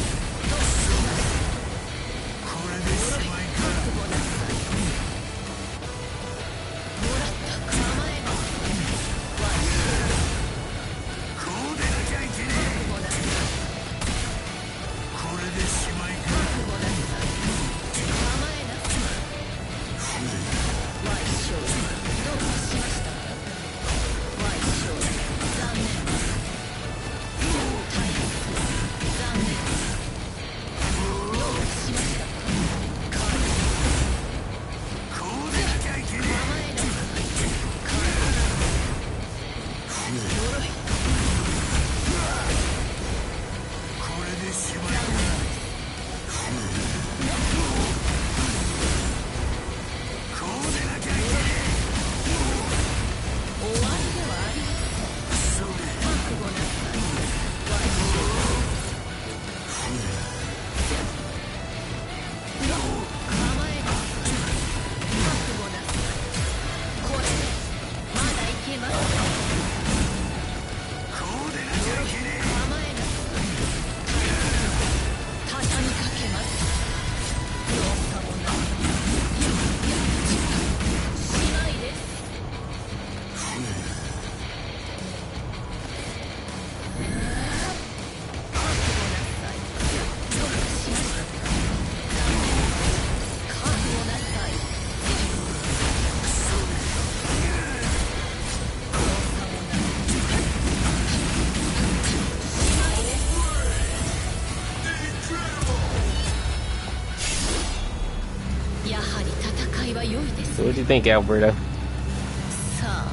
やはり戦いは良いです So ね what do you think, Alberto? さあ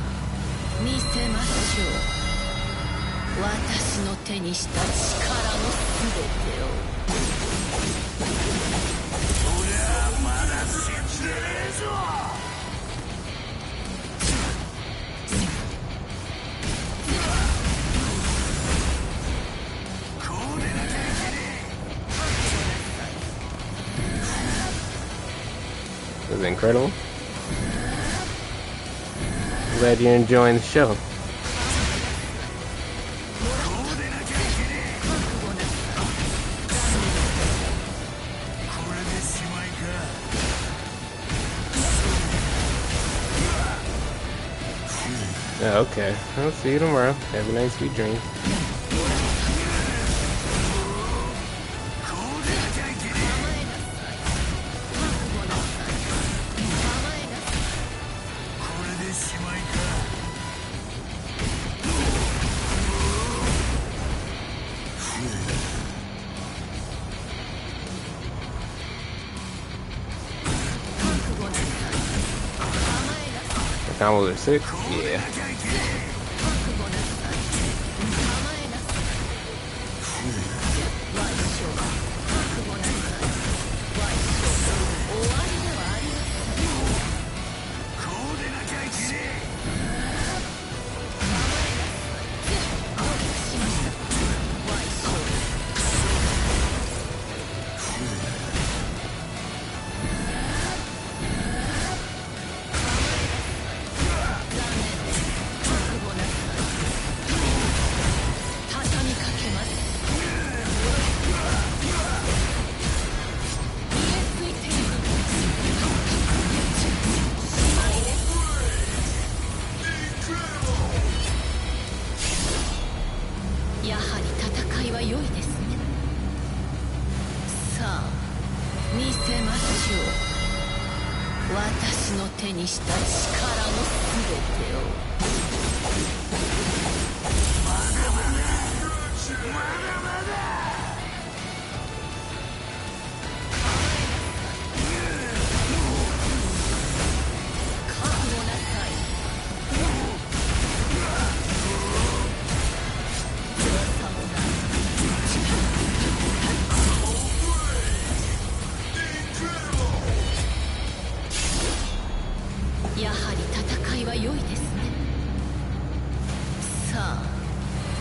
見せましょう私の手にした力の全てを俺はまだ死んでねえぞ。こうでなきゃいけねえ。 It was incredible. Glad you're enjoying the show. こうでなきゃいけねえ。これでしまいか。 Oh, okay. I'll see you tomorrow. Have a nice sweet dream. こうでなきゃいけねえ。これでしまいか。 The combos are sick. Yeah. やはり戦いは良いですねさあ見せましょう私の手にした力の全てを覚悟なさいやはり戦いは良いですねさあ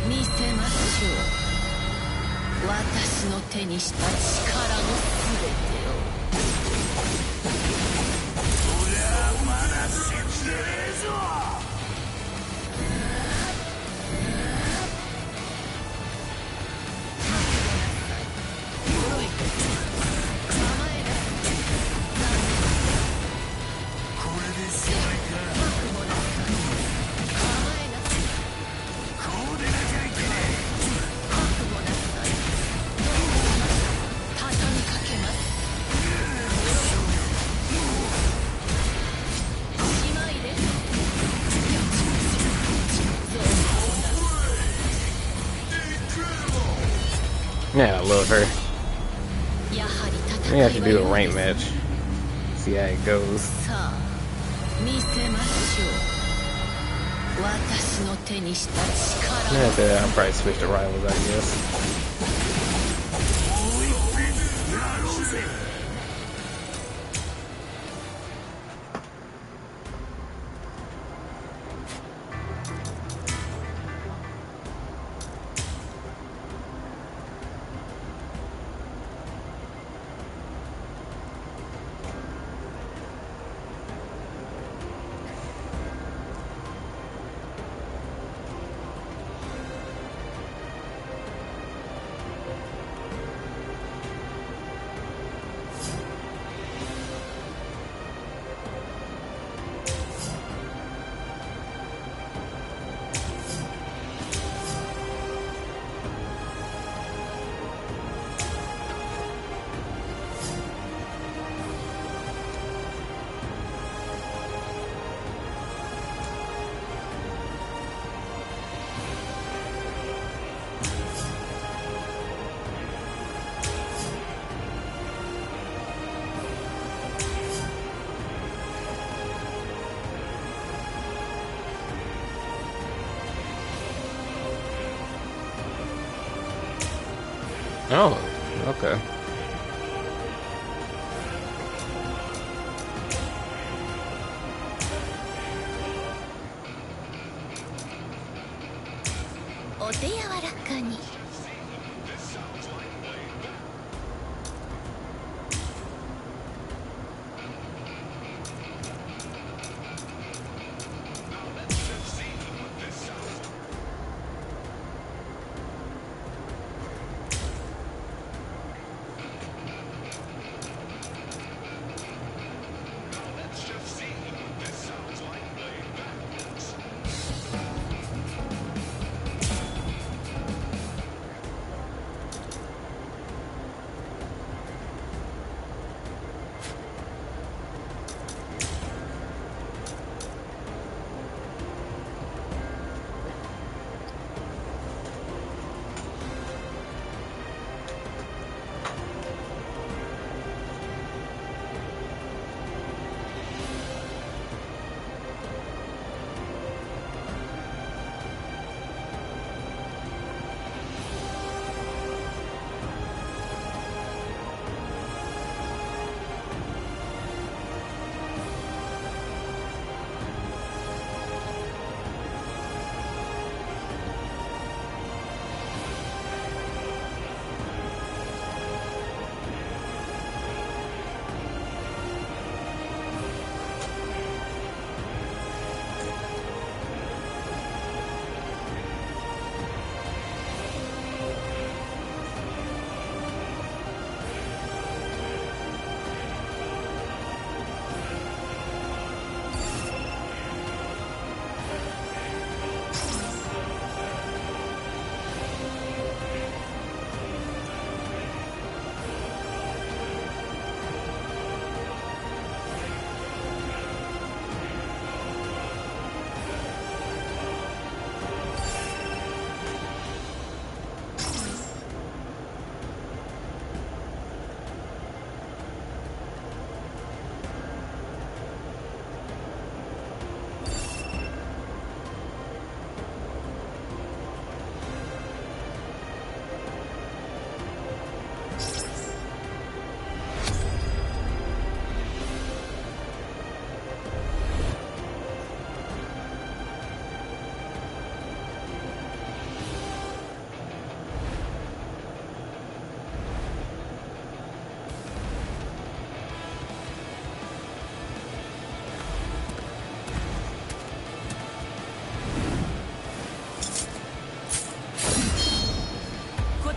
見せましょう私の手にした力の全てを俺はまだ死んでねえぞ。 これでしまいか。こうでなきゃいけね畳みかけます姉妹です Yeah, I love her. やはり We 戦 have い to は do 良 a い rank です match. See how it goes. さあ見せましょう私の手にした力 Yeah, の I'll probably switch to rivals, I guess. え。やろうぜ。Oh, okay. お手柔らかに。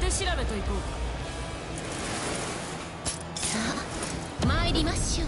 調べといこうか。さあ参りましょう。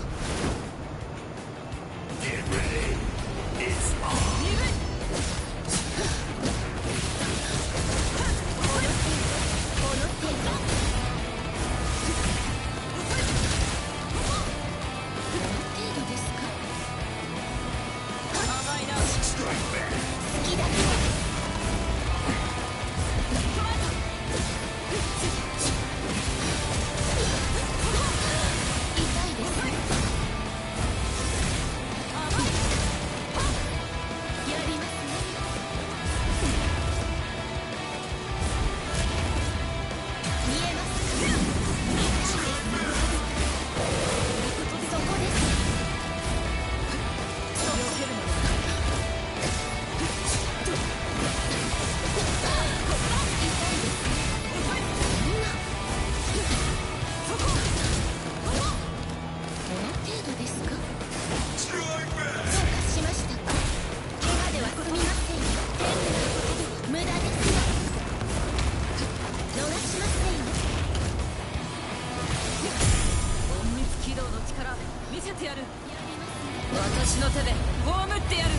私の手で葬ってやる。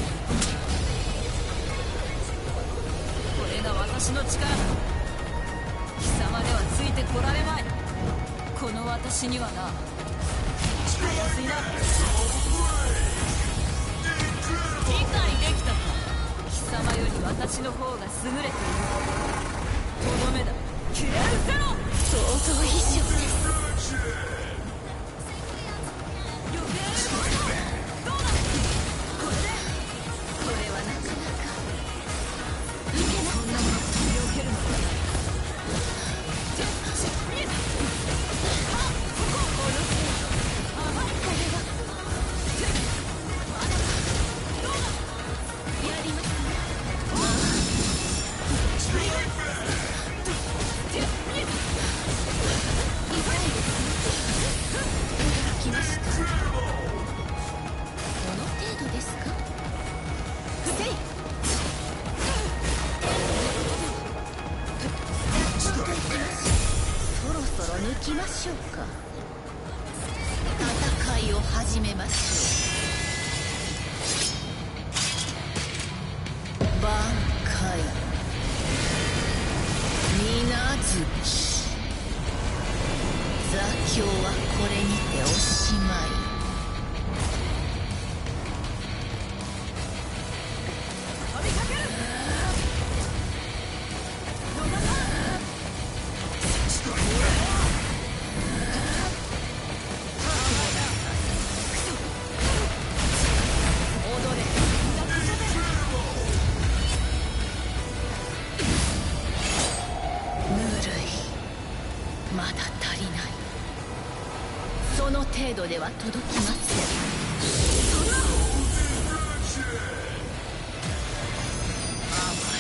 これが私の力だ。貴様ではついてこられまい。この私にはな。早すぎな。理解できたか。貴様より私の方が優れている。とどめだ。消えるゼロ。想像以上です。避けるの。始めましょう。挽回水無月、座興はこれにておしまい。まだ足りない。その程度では届きません。甘い。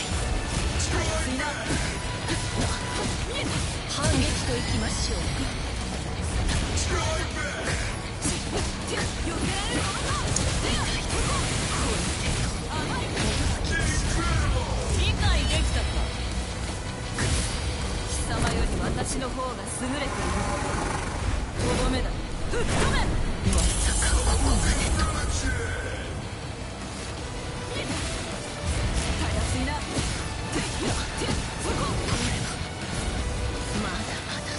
反撃といきましょう。理解できたか。貴様より私の方が優れている。とどめだ。吹っ飛め。まさかここまでとは。たやすいな。そこ。まだまだ。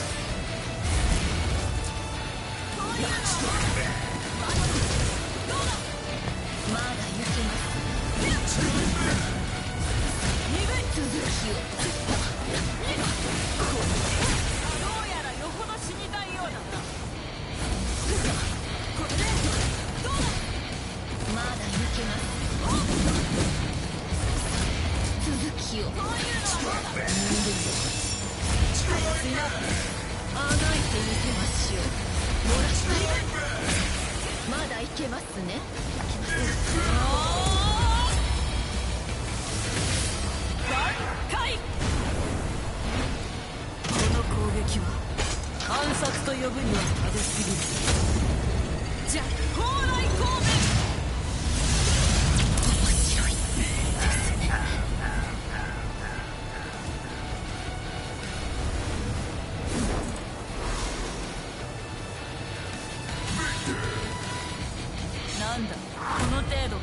まだ行けます。続きを。どうやらよほど死にたいようだな。これでどうだ。まだ行けます。続きを。こういうのはどうだ。たやすいな。あがいてみせましょう。もらったまだいけますね。この攻撃は暗殺と呼ぶには派手すぎる。じゃ高麗神戸。面白いですね。なんだこの程度か。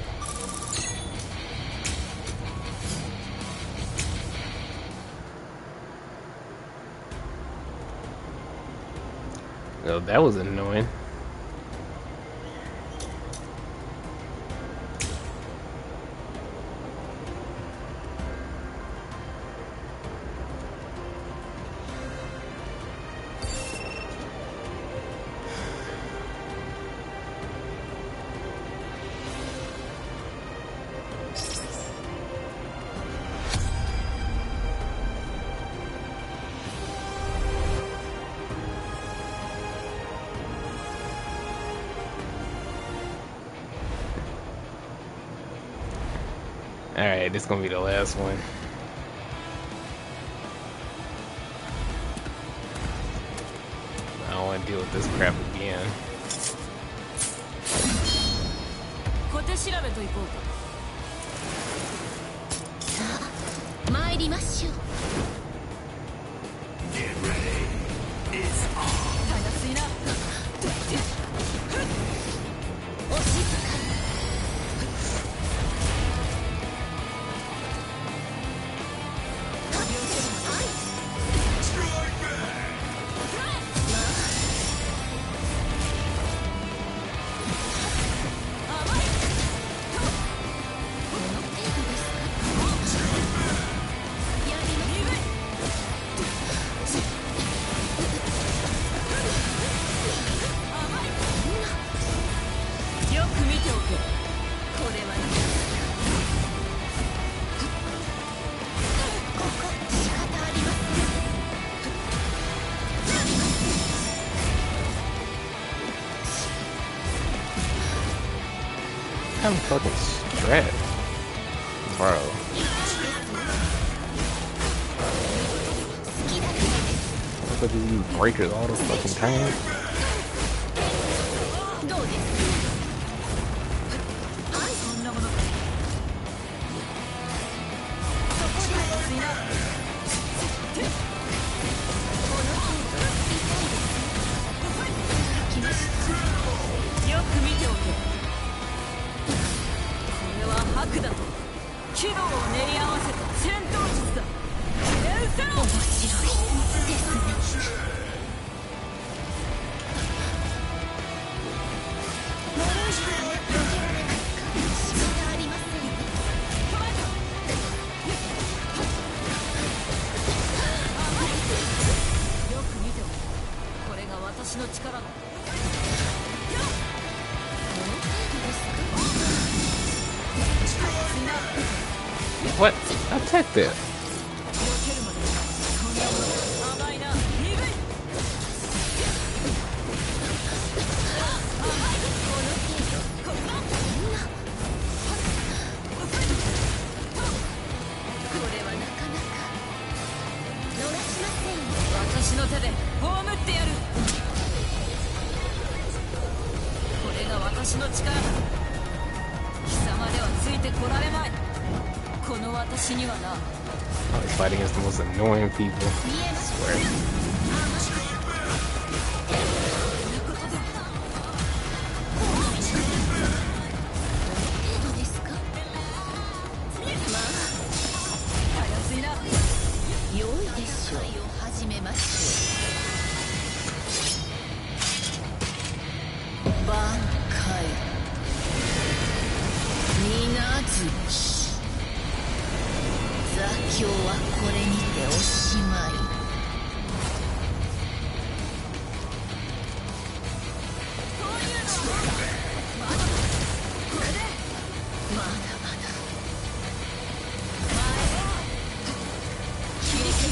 Oh, that was annoying. Alright, this is gonna be the last one. I don't wanna deal with this crap again. 小手調べといこうか。さあ、参りましょう。たやすいな。お静かに。よく見ておけ。これはここ仕方ありません。 I'm fucking strapped, bro. Look at these breakers all the fucking time. どうですか。はい、そんなものか。そこでたやすいな。この程度痛いです。来ました。よく見ておけ。クだと軌道を練り合わせた戦闘術だ。エウセロ面白いですね。仕方ありません。よく見ておけ。これが私の力だ。What? Attack that. 甘いな。鈍い。これはなかなか逃しませんよ。私の手で葬ってやる。これが私の力だ。貴様ではついてこられまい。この私にはな。Probably fight against the most annoying people. I swear. 程度ですか。まあたやすいな。良いでしょう。を始めましょう。挽回水無月。座興はこれにておしまい。まだまだ切り刻む。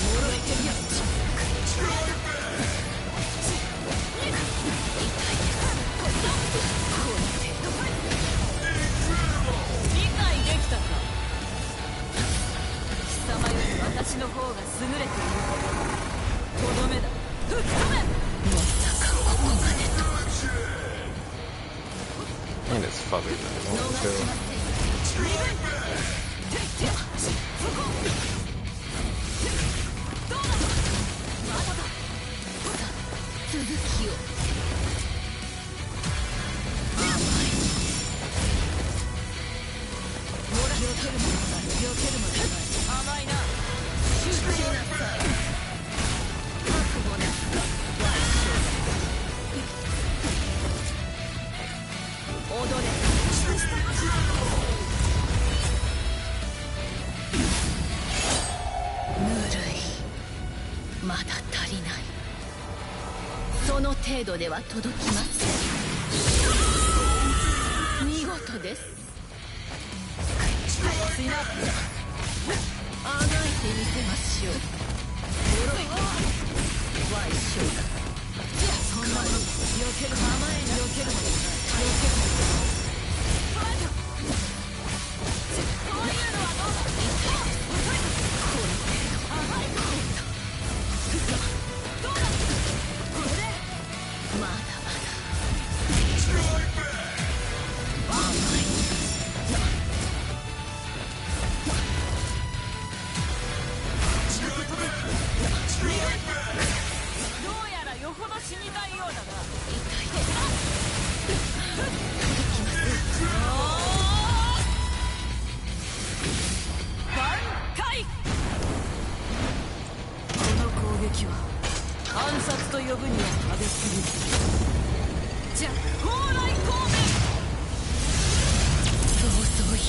脆い剣や理解できたか。貴様より私の方が優れている。とどめだ。吹っ飛べ。まさかここまでとは。 And it's fucking annoying too. 続きを。甘いな。集中なさい。覚悟なすか。ワイショー。踊れ。ぬるい。まだ足りない。その程度では届きません。見事です。あがいてみせましょう。ワイショーだ。そんなの避ける。構えな。避けるものない。避けるものない。こういうのはどうだ。この程度。甘いか。どうだ。これでまだまだ甘い。どうやらよほど死にたいようだな。痛いです。挽回。この攻撃は暗殺と呼ぶには派手すぎる。じゃあ蓬莱孔明。想像以上です。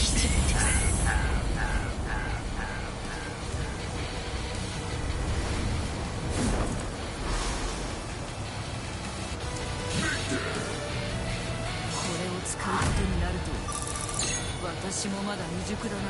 これを使うことになるとは私もまだ未熟だな。